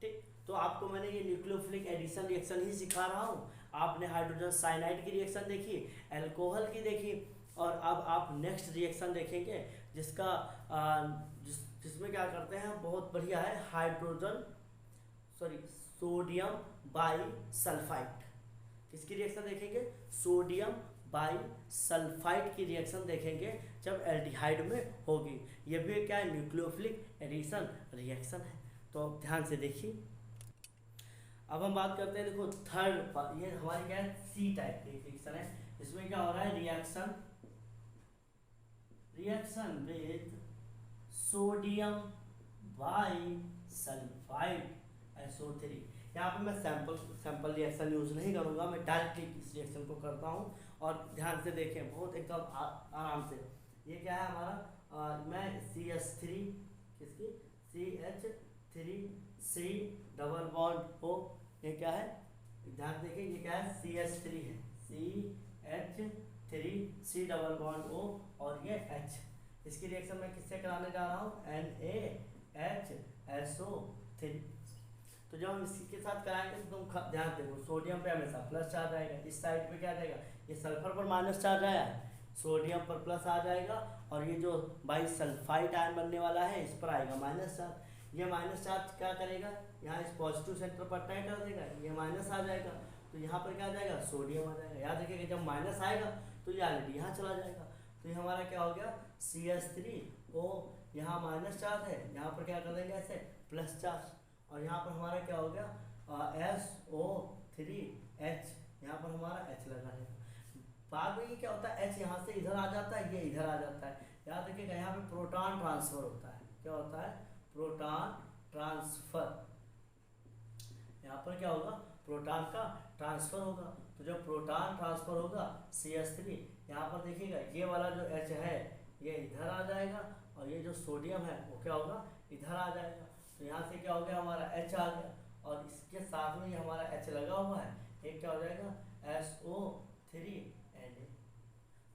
Speaker 1: ठीक, तो आपको मैंने ये न्यूक्लियोफिलिक एडिशन रिएक्शन ही सिखा रहा हूँ, आपने हाइड्रोजन साइनाइड की रिएक्शन देखी, अल्कोहल की देखी, और अब आप नेक्स्ट रिएक्शन देखेंगे जिसका जिसमें क्या करते हैं बहुत बढ़िया है सोडियम बाईसल्फाइड, किसकी रिएक्शन देखेंगे सोडियम बाईसल्फाइड की रिएक्शन देखेंगे जब एल्डिहाइड में होगी, ये भी क्या है न्यूक्लियोफिलिक एडिशन रिएक्शन है। तो अब ध्यान से देखिए, अब हम बात करते हैं, देखो थर्ड, ये हमारी क्या है C टाइप की रिएक्शन है, इसमें क्या हो रहा है रिएक्शन विद सोडियम बाईसल्फाइड SO3। यहाँ पे मैं सैंपल रिएक्शन यूज नहीं करूँगा, मैं डायरेक्टली इस रिएक्शन को करता हूँ, और ध्यान से देखें बहुत एकदम आराम से। ये क्या है हमारा मैं CH3 किसकी CH3C डबल बॉन्ड O, ये क्या है ध्यान देखिए ये क्या है CH3 है CH3C डबल बॉन्ड O, और ये H, इसकी रिएक्शन मैं किससे कराने जा रहा हूँ NaHSO3। तो जब हम इसी के साथ कराएंगे तो तुम ध्यान देखो सोडियम पे हमेशा प्लस चार्ज आएगा, इस साइड पे क्या जाएगा ये सल्फर पर माइनस चार्ज आया है, सोडियम पर प्लस आ जाएगा, और ये जो बाईसल्फाइड आयन बनने वाला है इस पर आएगा माइनस चार्ज। ये माइनस चार्ज क्या करेगा यहाँ इस पॉजिटिव सेंटर पर अटैक कर देगा, ये माइनस आ जाएगा, तो यहाँ पर क्या आ जाएगा सोडियम आ जाएगा। याद रखिएगा जब माइनस आएगा तो ये ऑलरेडी यहाँ चला जाएगा, तो ये हमारा क्या हो गया CH3O, यहाँ माइनस चार्ज है, यहाँ पर क्या कर देंगे ऐसे प्लस चार्ज, और यहाँ पर हमारा क्या हो गया SO3H, यहाँ पर हमारा H लगा है। बाद में ये क्या होता है H यहाँ से इधर आ जाता है, ये इधर आ जाता है। याद रखिएगा यहाँ पे प्रोटॉन ट्रांसफर होता है, क्या होता है प्रोटॉन ट्रांसफर, यहाँ पर क्या होगा प्रोटॉन का ट्रांसफर होगा। तो जब प्रोटॉन ट्रांसफर होगा CH3, यहाँ पर देखिएगा ये वाला जो H है ये इधर आ जाएगा, और ये जो सोडियम है वो क्या होगा इधर आ जाएगा। तो यहाँ से क्या हो गया हमारा H आ गया, और इसके साथ में ये हमारा H लगा हुआ है, एक क्या हो जाएगा SO3Na।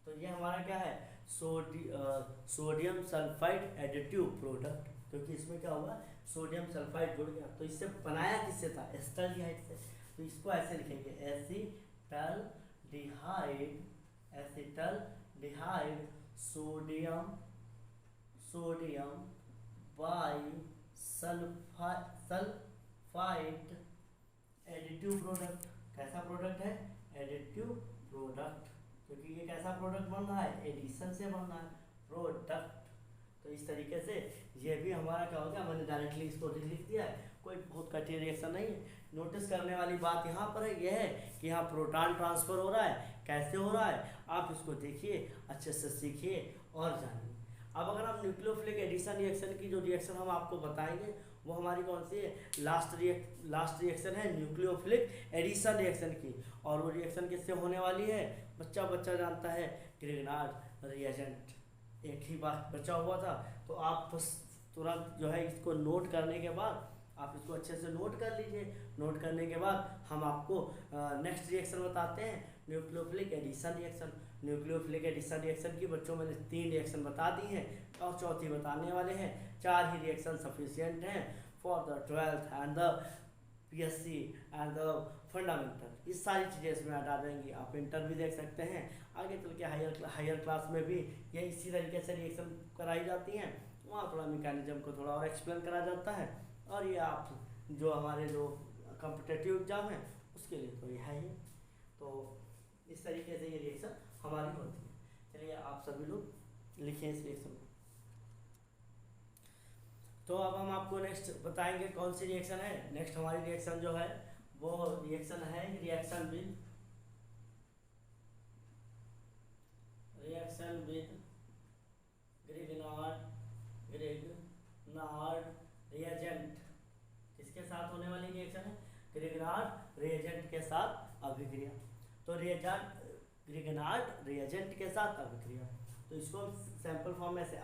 Speaker 1: तो ये हमारा क्या है सोडियम सल्फाइड एडिटिव प्रोडक्ट, क्योंकि इसमें क्या हुआ सोडियम सल्फाइड जुड़ गया। तो इससे बनाया किससे था एसिटल्डिहाइड से, तो इसको ऐसे लिखेंगे एसिटल्डिहाइड सोडियम बाईसल्फाइड एडिटिव प्रोडक्ट। कैसा प्रोडक्ट है एडिटिव प्रोडक्ट, क्योंकि ये कैसा प्रोडक्ट बन रहा है एडिशन से बन रहा है प्रोडक्ट। तो इस तरीके से ये भी हमारा क्या हो गया, मैंने डायरेक्टली इसको लिख दिया है, कोई बहुत कठिन रिएक्शन नहीं है। नोटिस करने वाली बात यहाँ पर है, यह है कि यहाँ प्रोटॉन ट्रांसफर हो रहा है, कैसे हो रहा है आप इसको देखिए, अच्छे से सीखिए और जानिए। अब अगर हम न्यूक्लियोफिलिक एडिशन रिएक्शन की जो रिएक्शन हम आपको बताएंगे वो हमारी कौन सी है, लास्ट रिएक्शन है न्यूक्लियोफिलिक एडिशन रिएक्शन की। और वो रिएक्शन किससे होने वाली है, बच्चा जानता है, ग्रिग्नार्ड रिएजेंट। एक ही बात बचा हुआ था, तो आप बस तुरंत जो है इसको नोट करने के बाद आप इसको अच्छे से नोट कर लीजिए। नोट करने के बाद हम आपको नेक्स्ट रिएक्शन बताते हैं, nucleophilic addition reaction. Nucleophilic addition reaction की बच्चों मैंने 3 रिएक्शन बता दी हैं और चौथी बताने वाले हैं। 4 ही रिएक्शन सफिशिएंट हैं for the 12th and the PSC and the fundamental. इस सारी चीज़ें इसमें हटा देंगी। आप इंटर भी देख सकते हैं, आगे चल के हायर क्लास में भी ये इसी तरीके से रिएक्शन कराई जाती हैं, वहाँ थोड़ा मैकेनिज्म को थोड़ा और एक्सप्लेन करा जाता है। और ये आप जो हमारे जो कॉम्पिटिटिव एग्जाम है उसके लिए तो ये है ही। तो इस तरीके से ये रिएक्शन हमारी होती है। चलिए आप सभी लोग लिखें इस रिएक्शन को। तो अब हम आपको नेक्स्ट बताएंगे कौन सी रिएक्शन है। नेक्स्ट हमारी रिएक्शन जो है वो रिएक्शन है रिएक्शन विद ग्रिग्नार्ड रिएजेंट। किसके साथ होने वाली रिएक्शन है, ग्रिग्नार्ड रिएजेंट के साथ अभिक्रिया। तो ग्रिग्नार्ड रिएजेंट के साथ अभिक्रिया, तो इसको सैंपल फॉर्म में से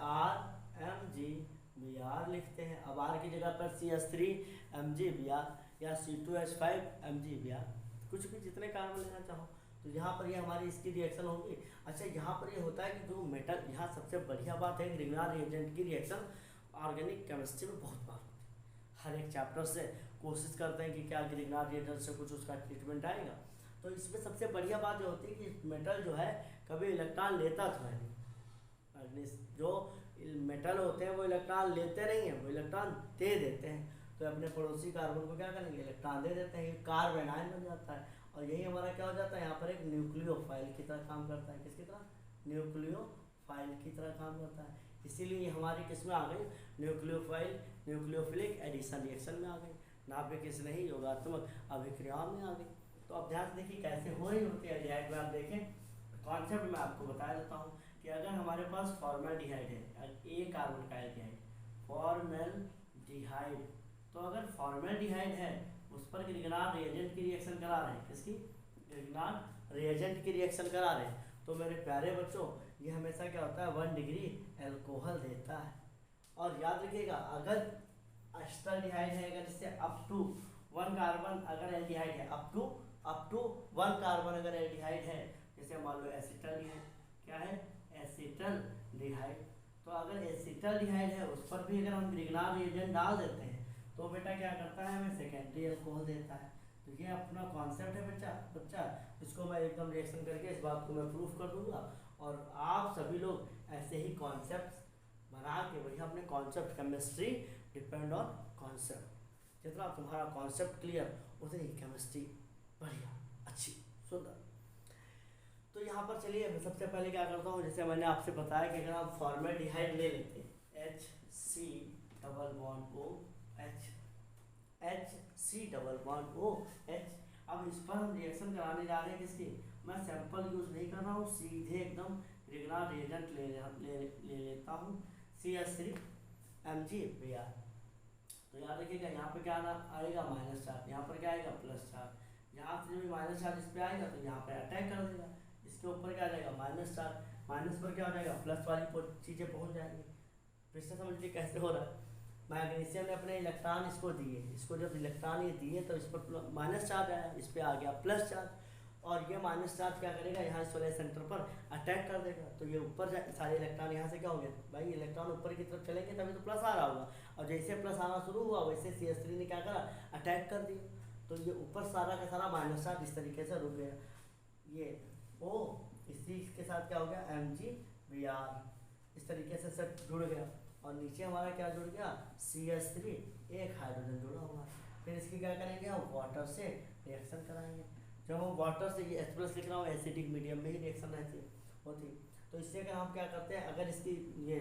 Speaker 1: RMgBr लिखते हैं। अब R की जगह पर CH3MgBr या C2H5MgBr, कुछ भी जितने कार्बन लेना चाहो। तो यहाँ पर ये हमारी इसकी रिएक्शन होगी। अच्छा, यहाँ पर ये होता है कि जो मेटल, यहाँ सबसे बढ़िया बात है ग्रिग्नार्ड रिएजेंट की रिएक्शन ऑर्गेनिक केमिस्ट्री में बहुत बार होती है। हर एक चैप्टर से कोशिश करते हैं कि क्या ग्रिग्नार्ड रिएजेंट से कुछ उसका ट्रीटमेंट आएगा। तो इसमें सबसे बढ़िया बात ये होती है कि मेटल जो है कभी इलेक्ट्रॉन लेता तो है नहीं। जो मेटल होते हैं वो इलेक्ट्रॉन लेते नहीं हैं, वो इलेक्ट्रॉन दे देते हैं। तो अपने पड़ोसी कार्बन को क्या करेंगे, इलेक्ट्रॉन दे देते हैं, कार्बन आयन बन जाता है। और यही हमारा क्या हो जाता है, यहाँ पर एक न्यूक्लियोफाइल की तरह काम करता है। किसकी तरह, न्यूक्लियोफाइल की तरह काम करता है। इसीलिए हमारी किस में आ गई, न्यूक्लियोफिलिक एडिशन रिएक्शन में आ गई, नाभिकिक नहीं योगात्मक अभिक्रियाओं में आ गई। तो अब ध्यान से देखिए कैसे हो रही होती है रिएक्ट में। आप देखें कॉन्सेप्ट मैं आपको बता देता हूँ कि अगर हमारे पास फॉर्मेल्डिहाइड है, ए कार्बन का एल्डिहाइड, फॉर्मेल्डिहाइड, तो अगर फॉर्मेल्डिहाइड है उस पर ग्रिग्नार्ड रिएजेंट की रिएक्शन करा रहे हैं, किसकी, ग्रिग्नार्ड रिएजेंट की रिएक्शन करा रहे हैं, तो मेरे प्यारे बच्चों ये हमेशा क्या होता है, 1 डिग्री एल्कोहल देता है। और याद रखिएगा अगर एस्टल्डिहाइड है, अगर इससे अप टू 1 कार्बन अगर एल्डिहाइड है, अप टू 1 कार्बन अगर एल्डिहाइड है, जैसे मान लो एसिटल्डिहाइड, क्या है, एसिटल्डिहाइड, तो अगर एसिटल्डिहाइड है उस पर भी अगर हम ग्रिग्नार्ड रिएजेंट डाल देते हैं तो बेटा क्या करता है, हमें सेकेंडरी अल्कोहल देता है। तो ये अपना कॉन्सेप्ट है बच्चा, इसको मैं एकदम रिएक्शन करके इस बात को मैं प्रूफ कर दूंगा। और आप सभी लोग ऐसे ही कॉन्सेप्ट बना के बढ़िया अपने concept, chemistry depend on concept, जितना तुम्हारा कॉन्सेप्ट क्लियर उतनी केमिस्ट्री बढ़िया, अच्छी, सुंदर। तो यहाँ पर चलिए मैं सबसे पहले क्या करता हूँ, जैसे मैंने आपसे बताया कि अगर हम फॉर्मेल्डिहाइड ले लेते हैं, HC≡OH, अब इस पर हम रिएक्शन कराने जा रहे हैं किसकी, मैं सैंपल यूज नहीं कर रहा हूँ, सीधे एकदम ग्रिग्नार्ड रिएजेंट ले लेता हूँ, CH3MgBr। तो याद रखिएगा यहाँ पे क्या आएगा, माइनस चार्ज, यहाँ पर क्या आएगा, प्लस चार्ज। यहाँ से जब माइनस चार्ज इस पर आएगा तो यहाँ पर अटैक कर देगा, इसके ऊपर क्या आ जाएगा, माइनस चार्ज, माइनस पर क्या हो जाएगा, प्लस वाली चीज़ें पहुँच जाएंगी। फिर से समझ लीजिए कैसे हो रहा है। मैग्नीशियम ने अपने इलेक्ट्रॉन इसको दिए, इसको जब इलेक्ट्रॉन ये दिए तो इस पर माइनस चार्ज आया, इस पर आ गया प्लस चार्ज, और ये माइनस चार्ज क्या करेगा, यहाँ इस वाले सेंटर पर अटैक कर देगा। तो ये ऊपर सारे इलेक्ट्रॉन यहाँ से क्या हो गए, भाई इलेक्ट्रॉन ऊपर की तरफ चलेंगे तभी तो प्लस आ रहा होगा, और जैसे प्लस आना शुरू हुआ वैसे CH3 ने क्या करा, अटैक कर दिया। तो ये ऊपर सारा का सारा माइनस चार्ज इस तरीके से रुक गया, ये O इसी के साथ क्या हो गया, MgBr, इस तरीके से सब जुड़ गया। और नीचे हमारा क्या जुड़ गया, CH3, एक हाइड्रोजन जुड़ा हुआ। फिर इसकी क्या करेंगे, हम वाटर से रिएक्शन कराएंगे। जब हम वाटर से ये H+ लिख रहा हूँ, एसिडिक मीडियम में ही रिएक्शन रहती होती। तो इससे अगर हम क्या करते हैं, अगर इसकी ये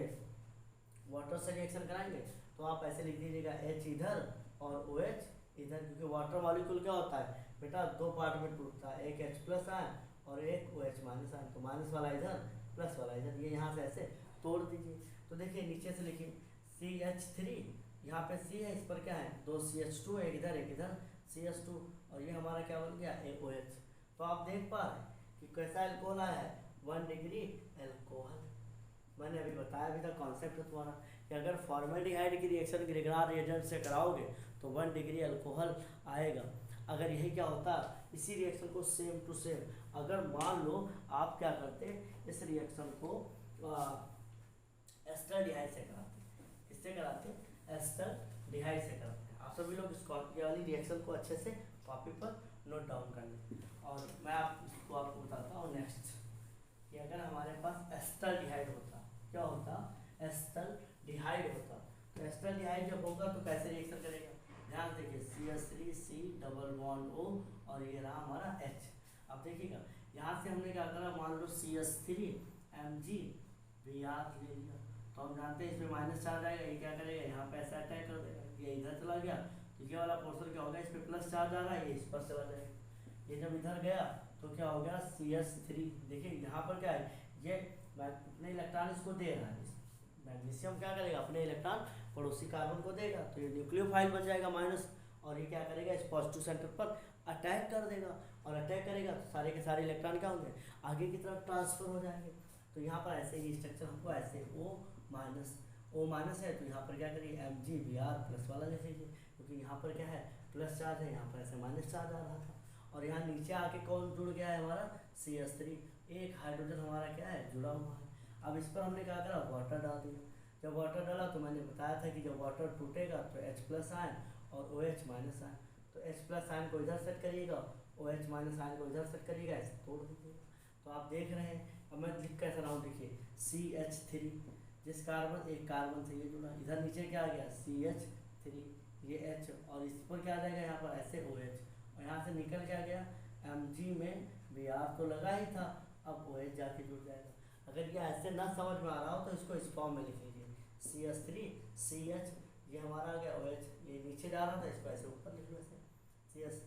Speaker 1: वाटर से रिएक्शन कराएंगे तो आप ऐसे लिख दीजिएगा H इधर और OH इधर, क्योंकि वाटर मॉलिक्यूल क्या होता है बेटा, दो पार्ट में टूटता है, एक H प्लस आयन और एक OH माइनस आयन, तो माइनस वाला इधर प्लस वाला इधर, ये यहाँ से ऐसे तोड़ दीजिए। तो देखिए नीचे से लिखिए CH3, यहाँ पे C है, इस पर क्या है, दो CH2 एक इधर CH2, और ये हमारा क्या बन गया OH। तो आप देख पा रहे हैं कि कैसा एल्कोहल आया है, 1 डिग्री एल्कोहल। मैंने अभी बताया भी था कॉन्सेप्ट तुम्हारा कि अगर फॉर्मेल्डिहाइड की रिएक्शन ग्रिगनार रिएजेंट से कराओगे तो 1 डिग्री अल्कोहल आएगा। अगर यही क्या होता, इसी रिएक्शन को सेम टू सेम अगर मान लो आप क्या करते, इस रिएक्शन को एस्टरडिहाइड से कराते, इससे कराते एस्टरडिहाइड से कराते। आप सभी लोग ये वाली रिएक्शन को अच्छे से कॉपी पर नोट डाउन कर लें। और मैं आपको बताता हूँ नेक्स्ट कि अगर हमारे पास एस्टरडिहाइड होता, क्या होता, एस्टरडिहाइड होता, तो एस्टरडिहाइड जब होगा तो कैसे रिएक्शन करेगा, ध्यान देखिए CH3C डबल बॉन्ड O और ये रहा हमारा H। अब देखिएगा यहाँ से हमने क्या करा, मान लो CH3Mg Br ले लिया, तो हम जानते हैं इसमें माइनस चार्ज आएगा, ये क्या करेगा यहाँ पे ऐसा अटैक कर देगा, ये इधर चला गया तो ये वाला पोर्शन क्या होगा, इस पर प्लस चार्ज आ रहा है, ये इस पर चला जाएगा, ये जब इधर गया तो क्या हो गया CH3। देखिए यहाँ पर क्या है, ये अपने इलेक्ट्रॉन इसको दे रहा है, मैग्नीशियम क्या करेगा, अपने इलेक्ट्रॉन पड़ोसी कार्बन को देगा, तो ये न्यूक्लियोफाइल बन जाएगा माइनस, और ये क्या करेगा, इस पॉजिटिव सेंटर पर अटैक कर देगा, और अटैक करेगा तो सारे के सारे इलेक्ट्रॉन क्या होंगे, आगे की तरफ ट्रांसफर हो जाएंगे। तो यहाँ पर ऐसे ही स्ट्रक्चर हमको ऐसे O माइनस है, तो यहाँ पर क्या करिए Mg Br प्लस वाला लिख लीजिए, क्योंकि यहाँ पर क्या है प्लस चार्ज है, यहाँ पर ऐसे माइनस चार्ज आ रहा था, और यहाँ नीचे आके कौन जुड़ गया है हमारा CH3, एक हाइड्रोजन हमारा क्या है जुड़ा हुआ है। अब इस पर हमने क्या करा, वाटर डाल दिया, जब वाटर डाला तो मैंने बताया था कि जब वाटर टूटेगा तो H प्लस आयन और OH माइनस आयन, तो H प्लस आयन को इधर सेट करिएगा, OH माइनस आयन को इधर सेट करिएगा, ऐसे तोड़ दीजिएगा। तो आप देख रहे हैं, अब मैं लिख कैसे रहा हूँ, देखिए CH3, जिस कार्बन एक कार्बन से ये जुड़ा, इधर नीचे क्या आ गया CH3, ये H, और इस पर क्या आ जाएगा यहाँ पर ऐसे OH, और यहाँ से निकल क्या गया Mg में Br तो लगा ही था, अब OH जाके जुड़ जाएगा। अगर ये ऐसे ना समझ में आ रहा हो तो इसको इस फॉर्म में लिख लीजिए CH3 CH, ये हमारा आ गया OH, ये नीचे जा रहा था, इसको ऐसे ऊपर लिख लो ऐसे CH।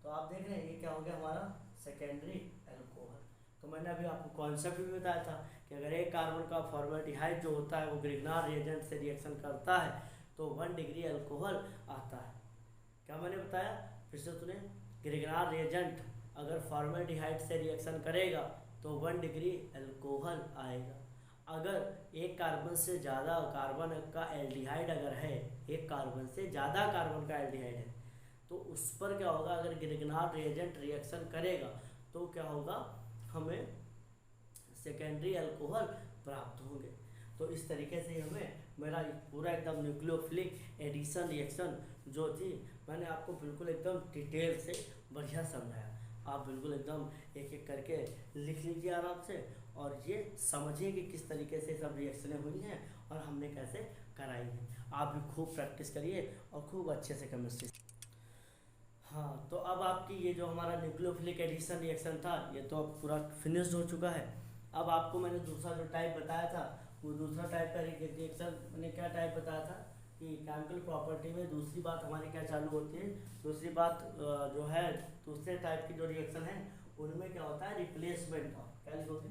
Speaker 1: तो आप देख रहे हैं ये क्या हो गया हमारा सेकेंडरी एल्कोहल। तो मैंने अभी आपको कॉन्सेप्ट भी बताया था कि अगर एक कार्बन का फॉर्मेल्डिहाइड जो होता है वो ग्रिगनार रिएजेंट से रिएक्शन करता है तो 1 डिग्री अल्कोहल आता है। क्या मैंने बताया, फिर से सुने, ग्रिगनार रिएजेंट अगर फॉर्मेल्डिहाइड से रिएक्शन करेगा तो 1 डिग्री अल्कोहल आएगा। अगर एक कार्बन से ज़्यादा कार्बन का एल्डिहाइड अगर है, एक कार्बन से ज़्यादा कार्बन का एल्डिहाइड है, तो उस पर क्या होगा, अगर ग्रिगनार रिएजेंट रिएक्शन करेगा तो क्या होगा, हमें सेकेंडरी अल्कोहल प्राप्त होंगे। तो इस तरीके से हमें मेरा पूरा एकदम न्यूक्लियोफिलिक एडिशन रिएक्शन जो थी मैंने आपको बिल्कुल एकदम डिटेल से बढ़िया समझाया। आप बिल्कुल एकदम एक एक करके लिख लीजिए आराम से, और ये समझिए कि किस तरीके से सब रिएक्शनें हुई हैं और हमने कैसे कराई हैं। आप भी खूब प्रैक्टिस करिए और खूब अच्छे से केमिस्ट्री। हाँ, तो अब आपकी ये जो हमारा न्यूक्लियोफिलिक एडिशन रिएक्शन था ये तो अब पूरा फिनिश्ड हो चुका है। अब आपको मैंने दूसरा जो टाइप बताया था वो दूसरा टाइप का रिएक्शन मैंने क्या टाइप बताया था कि केमिकल प्रॉपर्टी में दूसरी बात हमारी क्या चालू होती है, दूसरी बात जो है दूसरे टाइप की जो रिएक्शन है उनमें क्या होता है, रिप्लेसमेंट ऑफ, क्या लिखोगे,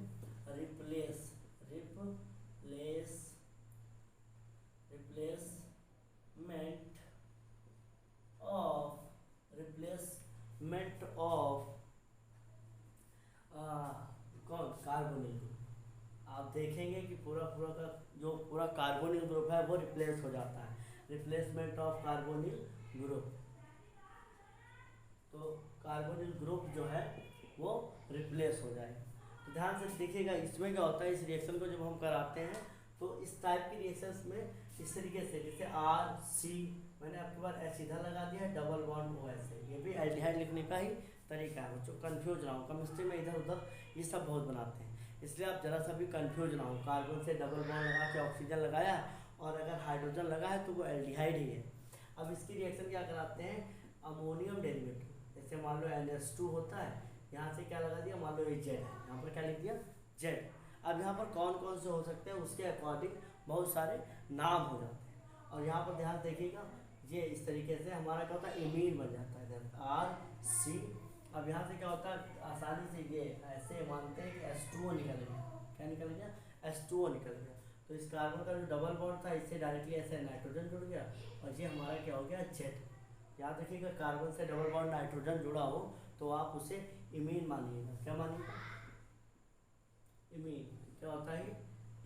Speaker 1: रिप्लेसमेंट ऑफ कौन, कार्बोनिल ग्रुप। आप देखेंगे कि पूरा का जो पूरा कार्बोनिल ग्रुप है वो रिप्लेस हो जाता है, रिप्लेसमेंट ऑफ कार्बोनिल ग्रुप। तो कार्बोनिल ग्रुप जो है वो रिप्लेस हो जाएगा। तो ध्यान से देखिएगा इसमें क्या होता है, इस रिएक्शन को जब हम कराते हैं तो इस टाइप की रिएक्शंस में इस तरीके से, जैसे RC मैंने आपके पास H इधर लगा दिया है, डबल बॉन्ड OH है, ये भी एल्डिहाइड लिखने का ही तरीका है बच्चों। कंफ्यूज ना हो, केमिस्ट्री में इधर उधर ये सब बहुत बनाते हैं, इसलिए आप जरा सा भी कंफ्यूज ना हो। कार्बन से डबल बॉन्ड लगा के ऑक्सीजन लगाया और अगर हाइड्रोजन लगा है तो वो एल्डिहाइड ही है। अब इसकी रिएक्शन क्या कराते हैं, अमोनियम डेरिवेटिव, जैसे मान लो NH2 होता है, यहाँ से क्या लगा दिया, मान लो ये Z है, यहाँ पर क्या लिख दिया Z। अब यहाँ पर कौन कौन से हो सकते हैं उसके अकॉर्डिंग बहुत सारे नाम हो जाते हैं। और यहाँ पर ध्यान देखिएगा, ये इस तरीके से हमारा क्या होता है, इमीन बन जाता है, RC। अब यहाँ से क्या होता है, आसानी से ये ऐसे मानते हैं कि H2O निकल गया। क्या निकल गया? H2O निकल गया। तो इस कार्बन का जो डबल बॉन्ड था, इससे डायरेक्टली ऐसे नाइट्रोजन जुड़ गया, और ये हमारा क्या हो गया, Z। याद रखिएगा, कार्बन से डबल बॉन्ड नाइट्रोजन जुड़ा हो तो आप उसे इमीन मानिएगा। क्या मानिएगा? इमीन। क्या होता है?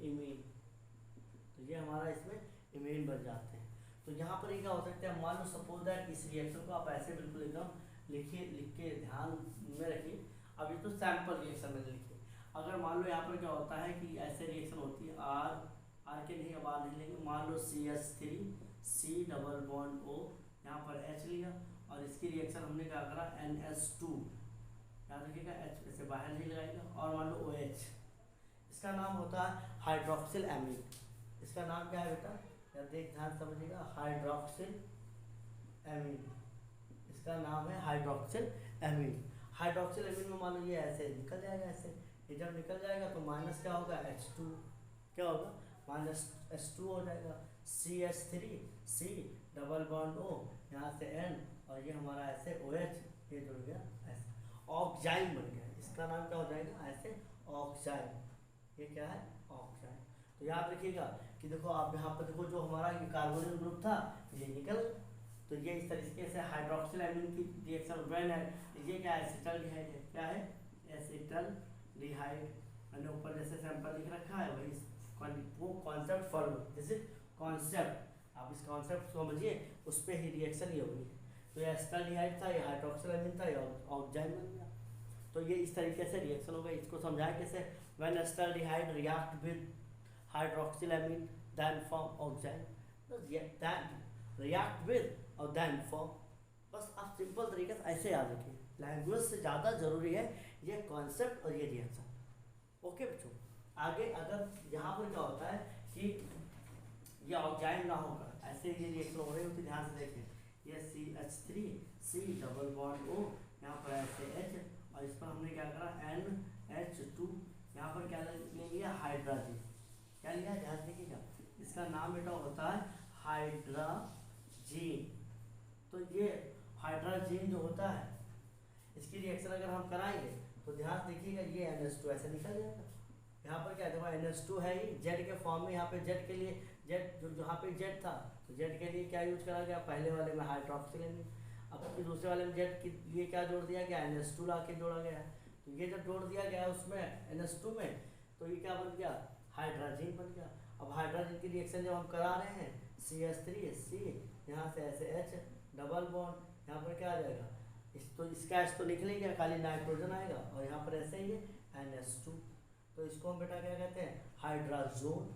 Speaker 1: इमीन। तो ये हमारा इसमें इमीन बन जाते हैं। तो यहाँ पर ये क्या हो सकता है, मान लो सपोज दैट इस रिएक्शन को आप ऐसे बिल्कुल एकदम लिखिए, लिख के ध्यान में रखिए। अब ये तो सैंपल रिएक्शन में लिखिए। अगर मान लो यहाँ पर क्या होता है कि ऐसे रिएक्शन होती है, आर के नहीं, अब आर नहीं लेंगे, मान लो CH3 C double bond O, यहाँ पर H लिया, और इसकी रिएक्शन हमने क्या करा, NH2, याद रखिएगा H से बाहर नहीं लगाएगा, और मान लो OH। इसका नाम होता है हाइड्रोक्सिल एमीन। इसका नाम क्या है बेटा, या देख ध्यान समझिएगा, हाइड्रोक्सिल एमीन। इसका नाम है हाइड्रोक्सिल एमीन। हाइड्रोक्सिल एमीन में मान लो ये ऐसे निकल जाएगा, ऐसे ये जब निकल जाएगा तो माइनस क्या होगा, H2, क्या होगा, माइनस H2 हो जाएगा। CH3 C double bond O, यहाँ से N, और ये हमारा ऐसे OH, ये जुड़ गया ऐसे, ऑक्साइड बन गया। इसका नाम क्या हो जाएगा, ऐसे ऑक्साइड। ये क्या है, ऑक्साइड। तो याद रखिएगा कि देखो, आप यहाँ पर देखो, जो हमारा कार्बोनिल ग्रुप था ये निकल, तो ये इस तरीके से हाइड्रोक्सिल एमीन की रिएक्शन व्हेन है। ये क्या है, एसिटल्डिहाइड है। क्या है, एसिटल्डिहाइड। मैंने ऊपर जैसे सैंपल लिख रखा है, वही वो concept follow, this is concept. आप इस कॉन्सेप्ट समझिए, उस पर ही रिएक्शन ये होगी। तो ये एसिटल्डिहाइड था, ये हाइड्रोक्सिल एमीन था, ये ऑक्साइड बन गया। तो ये इस तरीके से रिएक्शन होगा। इसको समझाएं कैसे, when acetaldehyde react with hydroxyl amine then form oxide, then react with और देन फॉर्म। बस आप सिंपल तरीके से ऐसे याद रखिए, लैंग्वेज से ज़्यादा जरूरी है ये कॉन्सेप्ट और ये रिएक्शन। ओके बच्चों, आगे अगर यहाँ पर क्या होता है कि ये ऑक्साइड ना होकर ऐसे ये रिएक्शन हो रही होती, ध्यान से देखें, ये CH3 C double bond O, यहाँ पर ऐसे H, और इस पर हमने क्या करा, NH2, यहाँ पर क्या ले लिया, हाइड्रोजन। क्या लिया, ध्यान देखिएगा, इसका नाम बेटा होता है हाइड्रोजन। तो ये हाइड्रोजन जो होता है, इसकी रिएक्शन अगर हम कराएंगे तो ध्यान देखिएगा, ये NH2 ऐसे निकल जाएगा। यहाँ पर क्या देखो, NH2 है ही Z के फॉर्म में। यहाँ पे Z के लिए, Z जो जहाँ पे Z था, तो Z के लिए क्या यूज करा गया, पहले वाले में हाइड्रोक्सिल एमीन। अब फिर दूसरे वाले में Z के लिए क्या जोड़ दिया गया, NH2 ला के जोड़ा गया। तो ये जब जोड़ दिया गया उसमें NH2 में, तो ये क्या बन गया, हाइड्रोजन बन गया। अब हाइड्रोजन की रिएक्शन जब हम करा रहे हैं, CH3 C, यहाँ से ऐसे H डबल बॉन्ड, यहाँ पर क्या आ जाएगा, तो इसका H तो निकल ही गया, खाली नाइट्रोजन आएगा, और यहाँ पर ऐसे ही NH2। तो इसको हम बेटा क्या कहते हैं, हाइड्राजोन,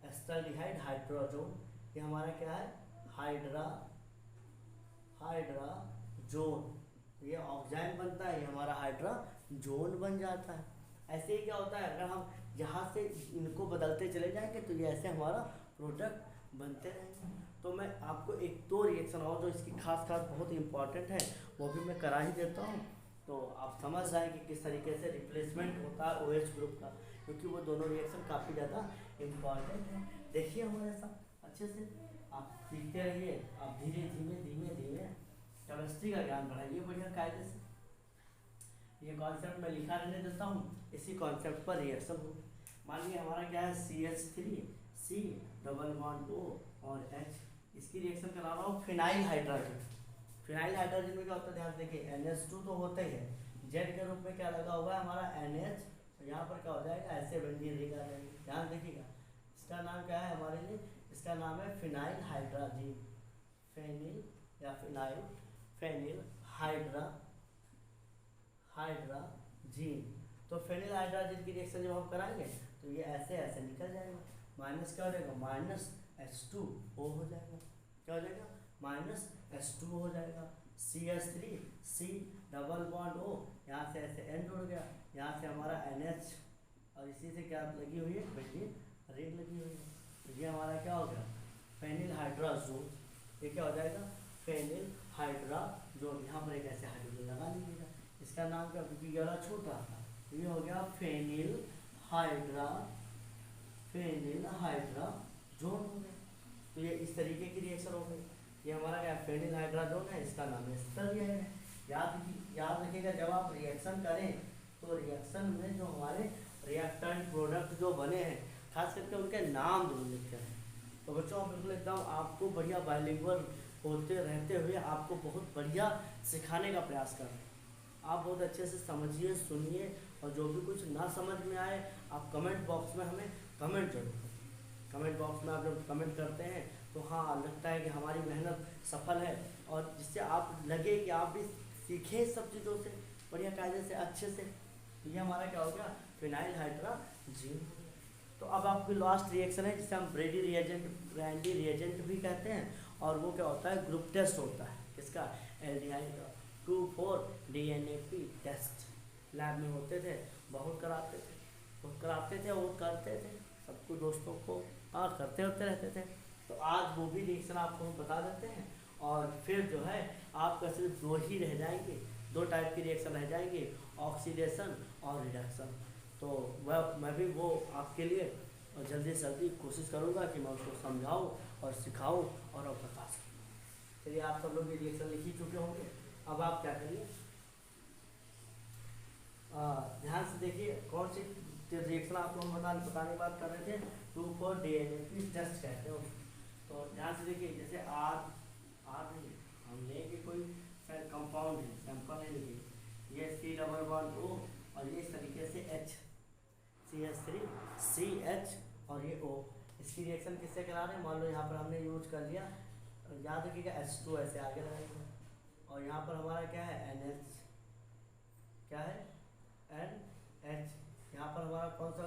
Speaker 1: एसिटल्डिहाइड हाइड्राजोन। ये हमारा क्या है, हाइड्राजोन। ये ऑक्साइड बनता है, ये हमारा हाइड्राजोन बन जाता है। ऐसे ही क्या होता है, अगर हम यहाँ से इनको बदलते चले जाएंगे तो ये ऐसे हमारा प्रोडक्ट बनते रहेंगे। तो मैं आपको एक दो रिएक्शन और जो इसकी खास बहुत इंपॉर्टेंट है, वो भी मैं करा ही देता हूँ, तो आप समझ जाएं कि किस तरीके से रिप्लेसमेंट होता है OH ग्रुप का, क्योंकि वो दोनों रिएक्शन काफ़ी ज़्यादा इम्पॉर्टेंट है। देखिए हमारे साथ अच्छे से आप सीखते रहिए, आप धीरे धीरे केमिस्ट्री का ज्ञान बढ़ाइए बढ़िया कायदे से। ये कॉन्सेप्ट मैं लिखा रहने देता हूँ, इसी कॉन्सेप्ट पर रिएक्शन हो। मान लीजिए हमारा क्या है, CH3 C double bond O और H, इसकी रिएक्शन करा रहा हूँ फिनाइल हाइड्रोजन। फिनाइल हाइड्रोजन में क्या होता है, ध्यान देखिए, NH2 तो होता ही है, Z के रूप में क्या लगा हुआ है हमारा NH, यहाँ पर क्या हो जाएगा, ऐसे बेंजीन रिंग आ जाएगी। ध्यान देखिएगा, इसका नाम क्या है हमारे लिए, इसका नाम है फिनाइल हाइड्रोजन, फेनिल या फेनिल हाइड्रोजन। तो फेनिल हाइड्रोजन की रिएक्शन जब हम कराएंगे तो ये ऐसे ऐसे निकल जाएगा, माइनस क्या हो जाएगा, माइनस H2O हो जाएगा। क्या हो जाएगा, माइनस H2 हो जाएगा। CH3 C double bond O, यहाँ से ऐसे N जुड़ गया, यहाँ से हमारा NH, और इसी से क्या लगी हुई है, बेंजीन रिंग लगी हुई है। तो ये हमारा क्या हो गया, फेनिल हाइड्रोजन। ये क्या हो जाएगा, फेनिल हाइड्रोजन। यहाँ पर एक ऐसे हाइड्रोजन लगा लीजिएगा, इसका नाम क्या, क्योंकि ये वाला छूट रहा था, ये हो गया फेनिल हाइड्रोजन। जोन हो गए। तो ये इस तरीके की रिएक्शन हो गई। ये हमारा क्या फेनिल हाइड्राजोन है, इसका नाम एस्टर है। याद रखिएगा जब आप रिएक्शन करें तो रिएक्शन में जो हमारे रिएक्टेंट प्रोडक्ट जो बने हैं खास करके उनके नाम जरूर लिखते हैं। तो बच्चों बिल्कुल एकदम आपको बढ़िया बाइलिंगुअल होते रहते हुए आपको बहुत बढ़िया सिखाने का प्रयास कर रहे हैं। आप बहुत अच्छे से समझिए, सुनिए, और जो भी कुछ ना समझ में आए आप कमेंट बॉक्स में हमें कमेंट जरूर करें। कमेंट बॉक्स में आप जब कमेंट करते हैं तो हाँ लगता है कि हमारी मेहनत सफल है, और जिससे आप लगे कि आप भी सीखें सब चीज़ों से बढ़िया कायदे से अच्छे से। ये हमारा क्या हो गया, फिनाइल हाइड्राजीन। तो अब आपकी लास्ट रिएक्शन है जिसे हम ब्रेडी रिएजेंट भी कहते हैं, और वो क्या होता है, ग्रुप टेस्ट होता है। इसका एल्डिहाइड का 2,4 DNAP टेस्ट लैब में होते थे, बहुत कराते थे वो करते थे सबको दोस्तों को, हाँ करते होते रहते थे। तो आज वो भी रिएक्शन आपको हम बता देते हैं, और फिर जो है आपका सिर्फ दो ही रह जाएंगे, दो टाइप की रिएक्शन रह जाएंगे, ऑक्सीडेशन और रिडक्शन। तो वह मैं भी वो आपके लिए जल्दी से जल्दी कोशिश करूँगा कि मैं उसको समझाऊँ और सिखाऊँ और अब बता सकूँ। चलिए आप सब लोग ये रिएक्शन लिख ही चुके होंगे। अब आप क्या करिए, ध्यान से देखिए कौन सी रिएक्शन आपको हम बताने की बात कर रहे थे, 2,4 DNAP टेस्ट कहते हैं। तो ध्यान से देखिए, जैसे आर नहीं, हम लेंगे कोई कंपाउंड है, सैंपल है, देखिए ये C+O और ये इस तरीके से H CH3CH और ये O। इसकी रिएक्शन किससे करा रहे हैं, मान लो यहाँ पर हमने यूज कर लिया, याद रखिएगा H2 ऐसे आगे लगाएंगे, और यहाँ पर हमारा क्या है NH, क्या है NH। यहाँ पर हमारा कौन सा,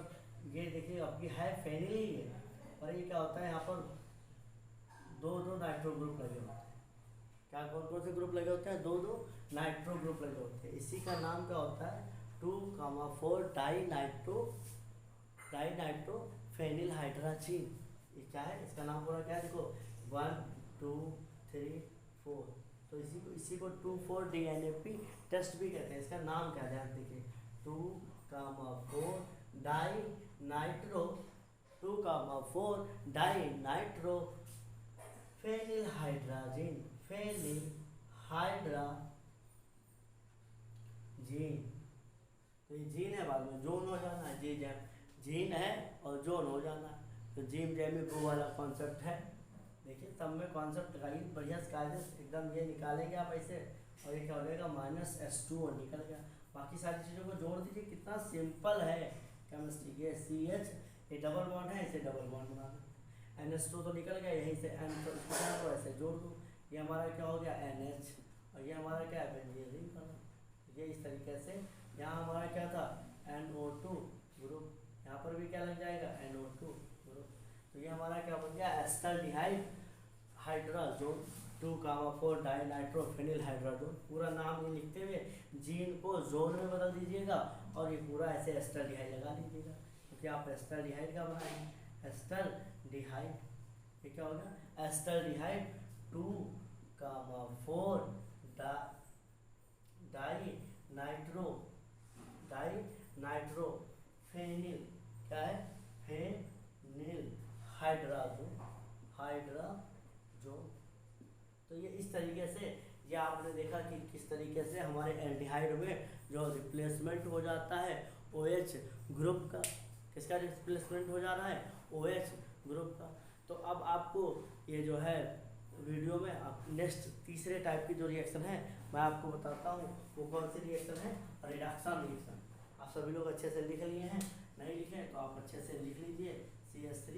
Speaker 1: ये देखिए आपकी है फेनिल ही है, और ये क्या होता है यहाँ पर दो नाइट्रो ग्रुप लगे होते हैं। क्या कौन से ग्रुप लगे होते हैं, दो नाइट्रो ग्रुप लगे होते हैं। इसी का नाम क्या होता है 2,4 डाइनाइट्रो फेनिल हाइड्राजीन। ये क्या है, इसका नाम पूरा क्या है, देखो 1 2 3 4। तो इसी को 2,4 DNAP टेस्ट भी कहते हैं। इसका नाम क्या है, ध्यान देखिए 2,4 dinitro 2,4 dinitro phenyl hydrazine, phenyl hydrazine. तो ये जीन है, बाद में जोन हो जाना है, जीन है और जोन हो जाना है। तो जिम जैमी वो वाला कॉन्सेप्ट है। देखिए सब में कॉन्सेप्ट लगाइए बढ़िया कायदे से एकदम, ये निकालेंगे आप ऐसे, और ये क्या हो जाएगा -S2 और निकल गया। बाकी सारी चीज़ों को जोड़ दीजिए, कितना सिंपल है केमिस्ट्री। ये CH ये डबल बॉन्ड है, इसे डबल बॉन्ड बना दो, NH2 तो निकल गया, यहीं से N तो ऐसे जोड़ दो, ये हमारा क्या हो गया NH, और ये हमारा क्या है बेंजीन करना। ये इस तरीके से यहाँ हमारा क्या था NO2 ग्रुप, यहाँ पर भी क्या लग जाएगा NO2 ग्रुप। तो ये हमारा क्या बन गया acetaldehyde hydrazone 2,4 dinitro phenyl hydrazone. पूरा नाम ये लिखते हुए जीन को जोन में बदल दीजिएगा, और ये पूरा ऐसे एस्टल्डिहाइड लगा दीजिएगा, क्योंकि आप एस्टल्डिहाइड का बनाएंगे। एस्टल्डिहाइड ये क्या होगा, एस्टल्डिहाइड 2,4 डाइनाइट्रो फेनिल, क्या है फेनिल हाइड्राजोन। तो ये इस तरीके से ये आपने देखा कि किस तरीके से हमारे एल्डिहाइड में जो रिप्लेसमेंट हो जाता है OH ग्रुप का, किसका रिप्लेसमेंट हो जा रहा है OH ग्रुप का। तो अब आपको ये जो है वीडियो में आप नेक्स्ट तीसरे टाइप की जो रिएक्शन है मैं आपको बताता हूँ, वो कौन सी रिएक्शन है, रिडक्शन रिएक्शन। आप सभी लोग अच्छे से लिख लिए हैं, नहीं लिखे तो आप अच्छे से लिख लीजिए। CH3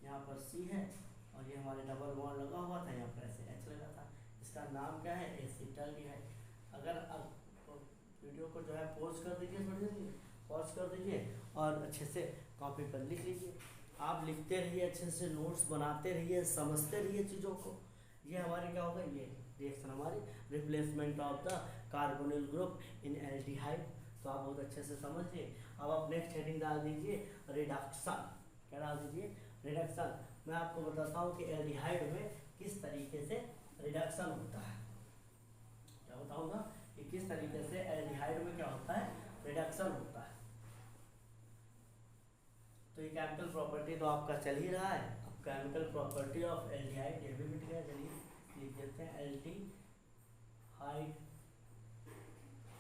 Speaker 1: यहाँ पर C है, और ये हमारे डबल बॉन्ड लगा हुआ था, यहाँ पर ऐसे H लगा था, इसका नाम क्या है एसिटाल्डिहाइड। अगर आप वीडियो को जो है पॉज कर दीजिए, थोड़ी देर पॉज कर दीजिए और अच्छे से कॉपी पर लिख लीजिए। आप लिखते रहिए, अच्छे से नोट्स बनाते रहिए, समझते रहिए चीज़ों को। ये हमारी क्या होगा, ये रिएक्शन हमारी replacement of the carbonyl group in aldehyde. तो आप बहुत अच्छे से समझिए। अब आप नेक्स्ट हेडिंग डाल दीजिए रिडक्शन। क्या डाल दीजिए, रिडक्शन। मैं आपको बताता हूँ कि एल्डिहाइड में किस तरीके से रिडक्शन होता है। क्या बताऊँगा कि किस तरीके से एल्डिहाइड में क्या होता है, रिडक्शन होता है। तो ये केमिकल प्रॉपर्टी तो आपका चल ही रहा है, अब केमिकल प्रॉपर्टी ऑफ एल्डिहाइड, ये भी मिट गया, चलिए लिख देते हैं एल्डिहाइड।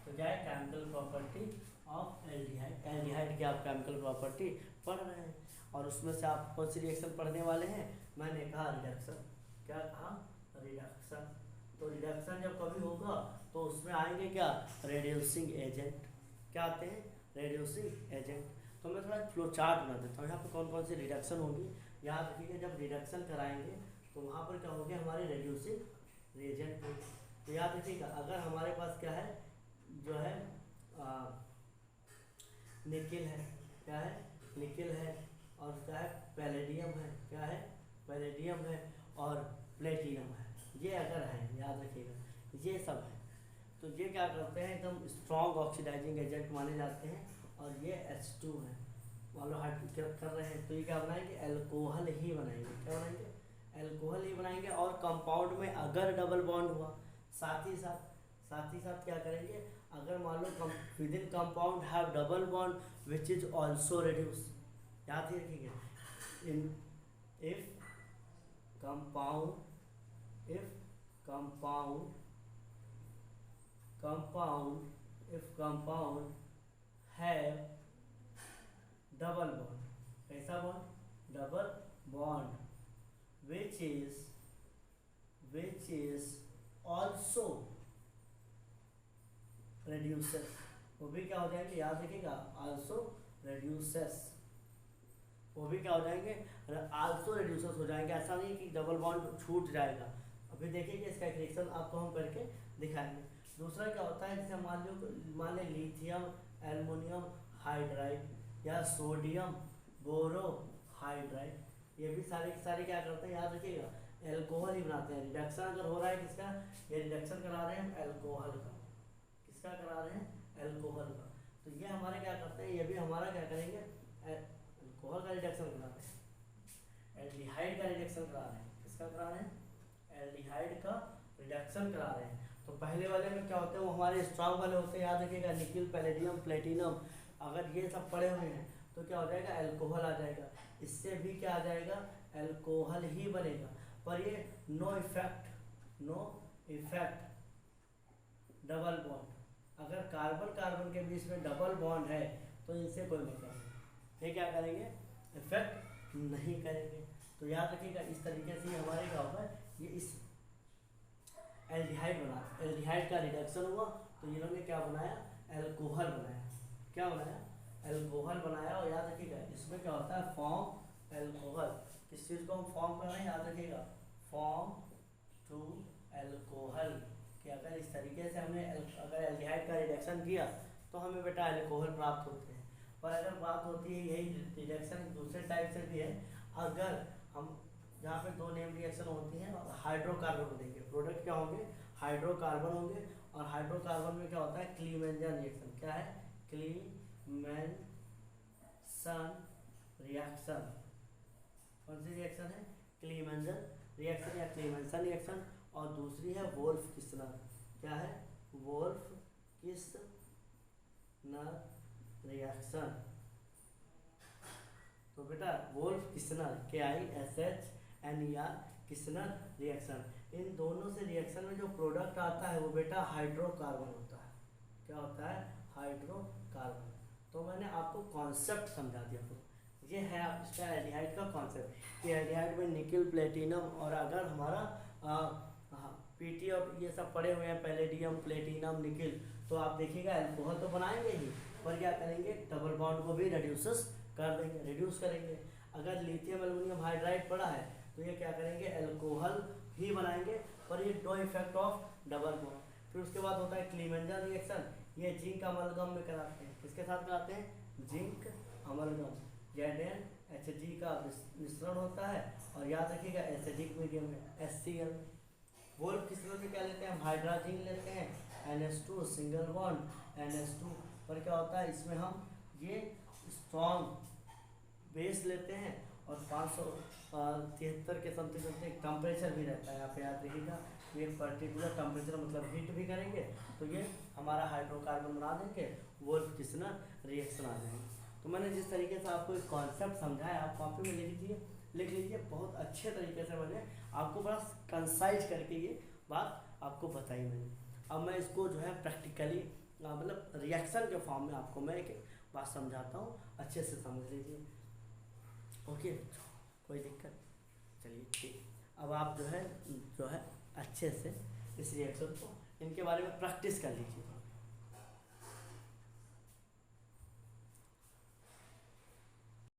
Speaker 1: तो क्या है chemical property of aldehyde. Aldehyde की आप केमिकल प्रॉपर्टी पढ़ रहे हैं और उसमें से आप कौन सी रिएक्शन पढ़ने वाले हैं, मैंने कहा रिडक्शन। क्या कहा, रिडक्शन। तो रिडक्शन जब कभी होगा तो उसमें आएंगे क्या, रेड्यूसिंग एजेंट। क्या आते हैं, रेड्यूसिंग एजेंट। तो मैं थोड़ा फ्लो चार्ट बना देता हूँ, यहाँ पर कौन कौन सी रिडक्शन होगी याद रखिएगा। जब रिडक्शन कराएंगे तो वहाँ पर क्या होंगे, हमारे रेड्यूसिंग रिएजेंट होंगे। तो याद रखिएगा अगर हमारे पास क्या है, जो है निकिल है, क्या है, निकिल है, और क्या है, पैलेडियम है, क्या है, पैलेडियम है, और प्लेटिनम है, ये अगर है याद रखिएगा, ये सब है। तो ये क्या करते हैं, एकदम स्ट्रॉन्ग ऑक्सीडाइजिंग एजेंट माने जाते हैं। और ये H2 है, मान लो हाइड्रोजन कर रहे हैं तो ये क्या बनाएंगे, एल्कोहल ही बनाएंगे। क्या बनाएंगे, एल्कोहल ही बनाएंगे। और कंपाउंड में अगर डबल बॉन्ड हुआ, साथ ही साथ क्या करेंगे, अगर मान लो within compound have double bond which is also reduce, याद ही रखिएगा, in if compound have double bond, कैसा bond, double bond which is also reduces, वो भी क्या हो जाएंगे, याद रखिएगा, आल्सो रेड्यूसेस, वो भी क्या हो जाएंगे, आल्सो रेड्यूसेस हो जाएंगे। ऐसा नहीं कि डबल बॉन्ड छूट जाएगा। अभी देखिए इसका एक रिएक्शन आपको हम करके दिखाएंगे। दूसरा क्या होता है, जैसे मान लें लिथियम एल्युमिनियम हाइड्राइड या सोडियम बोरोहाइड्राइड, ये भी सारे क्या करते हैं, याद रखिएगा, एल्कोहल ही बनाते हैं। रिडक्शन अगर हो रहा है किसका, ये रिडक्शन करा रहे हैं हम एल्कोहल का, किसका करा रहे हैं, एल्कोहल का। तो ये हमारे क्या करते हैं, ये भी हमारा क्या करेंगे, एल्कोहल का रिडक्शन करा रहे हैं, एल्डिहाइड का रिडक्शन करा रहे हैं। किसका करा रहे हैं, एल्डिहाइड का रिडक्शन करा रहे हैं। तो पहले वाले में क्या होते हैं, वो हमारे स्ट्रॉन्ग वाले होते हैं, याद रखिएगा, निकिल पैलेडियम प्लेटिनम। अगर ये सब पड़े हुए हैं तो क्या हो जाएगा, एल्कोहल आ जाएगा। इससे भी क्या आ जाएगा, एल्कोहल ही बनेगा। पर ये नो इफेक्ट डबल बॉन्ड, अगर कार्बन के बीच में डबल बॉन्ड है तो इनसे कोई मतलब नहीं, ये क्या करेंगे, इफेक्ट नहीं करेंगे। तो याद रखिएगा इस तरीके से हमारे क्या होगा, ये इस एल्डिहाइड का रिडक्शन हुआ तो ये लोगों ने क्या बनाया, एल्कोहल बनाया। क्या बनाया, एल्कोहल बनाया। और याद रखिएगा इसमें क्या होता है, फॉर्म एल्कोहल। किस चीज़ को हम फॉर्म कर रहे हैं, याद रखिएगा, फॉर्म टू एल्कोहल। कि अगर इस तरीके से हमने अगर एल्डिहाइड का रिडक्शन किया तो हमें बेटा एल्कोहल प्राप्त होते हैं। पर अगर बात होती है यही रिडक्शन दूसरे टाइप से भी है, अगर हम जहाँ पे दो नेम रिएक्शन होती हैं और हाइड्रोकार्बन देंगे, प्रोडक्ट क्या होंगे, हाइड्रोकार्बन होंगे। और हाइड्रोकार्बन में क्या होता है, क्लीमेंजन रिएक्शन। क्या है, क्लीमेंसन रिएक्शन। कौन सी रिएक्शन है, क्लीमेंजन रिएक्शन या क्लीमेंसन रिएक्शन। और दूसरी है वोल्फ किस्नर। क्या है, वोल्फ किस्नर रिएक्शन। तो बेटा Wolff Kishner, KISHNER Kishner reaction, इन दोनों से रिएक्शन में जो प्रोडक्ट आता है वो बेटा हाइड्रोकार्बन होता है। क्या होता है, हाइड्रोकार्बन। तो मैंने आपको कॉन्सेप्ट समझा दिया। ये है इसका एल्डिहाइड का कॉन्सेप्ट कि एल्डिहाइड में निकिल प्लेटिनम, और अगर हमारा पीटी और ये सब पड़े हुए हैं, पैलेडियम प्लेटिनम निकिल, तो आप देखिएगा एल्कोहल तो बनाएंगे ही, पर क्या करेंगे, डबल बॉन्ड को भी रिड्यूस करेंगे। अगर लिथियम एल्युमिनियम हाइड्राइड पड़ा है तो ये क्या करेंगे, एल्कोहल ही बनाएंगे, पर ये no effect of double bond. फिर उसके बाद होता है क्लीमेंजन रिएक्शन, ये जिंक अमलगम में कराते हैं। किसके साथ कराते हैं, जिंक अमलगम, ZnHg का मिश्रण होता है। और याद रखिएगा एसिडिक मीडियम में, HCl। वोल्फ किस्नर में क्या लेते हैं, हम हाइड्रोजन लेते हैं, NH2 सिंगल बॉन्ड NH2। पर क्या होता है, इसमें हम ये स्ट्रॉन्ग बेस लेते हैं और 573 के समथिंग टेम्परेचर भी रहता है। आप याद रखिएगा, ये पर्टिकुलर टेम्परेचर मतलब हीट भी करेंगे तो ये हमारा हाइड्रोकार्बन बना देंगे, वोल्फ किस्नर रिएक्शन आ जाएंगे। तो मैंने जिस तरीके से आपको एक कॉन्सेप्ट समझाया, आप कॉपी में लिख लीजिए, लिख लीजिए। बहुत अच्छे तरीके से मैंने आपको बड़ा कंसाइज करके ये बात आपको बताई मैंने। अब मैं इसको जो है प्रैक्टिकली मतलब रिएक्शन के फॉर्म में आपको मैं एक बात समझाता हूँ, अच्छे से समझ लीजिए। ओके, कोई दिक्कत? चलिए ठीक। अब आप जो है अच्छे से इस रिएक्शन को, इनके बारे में प्रैक्टिस कर लीजिए।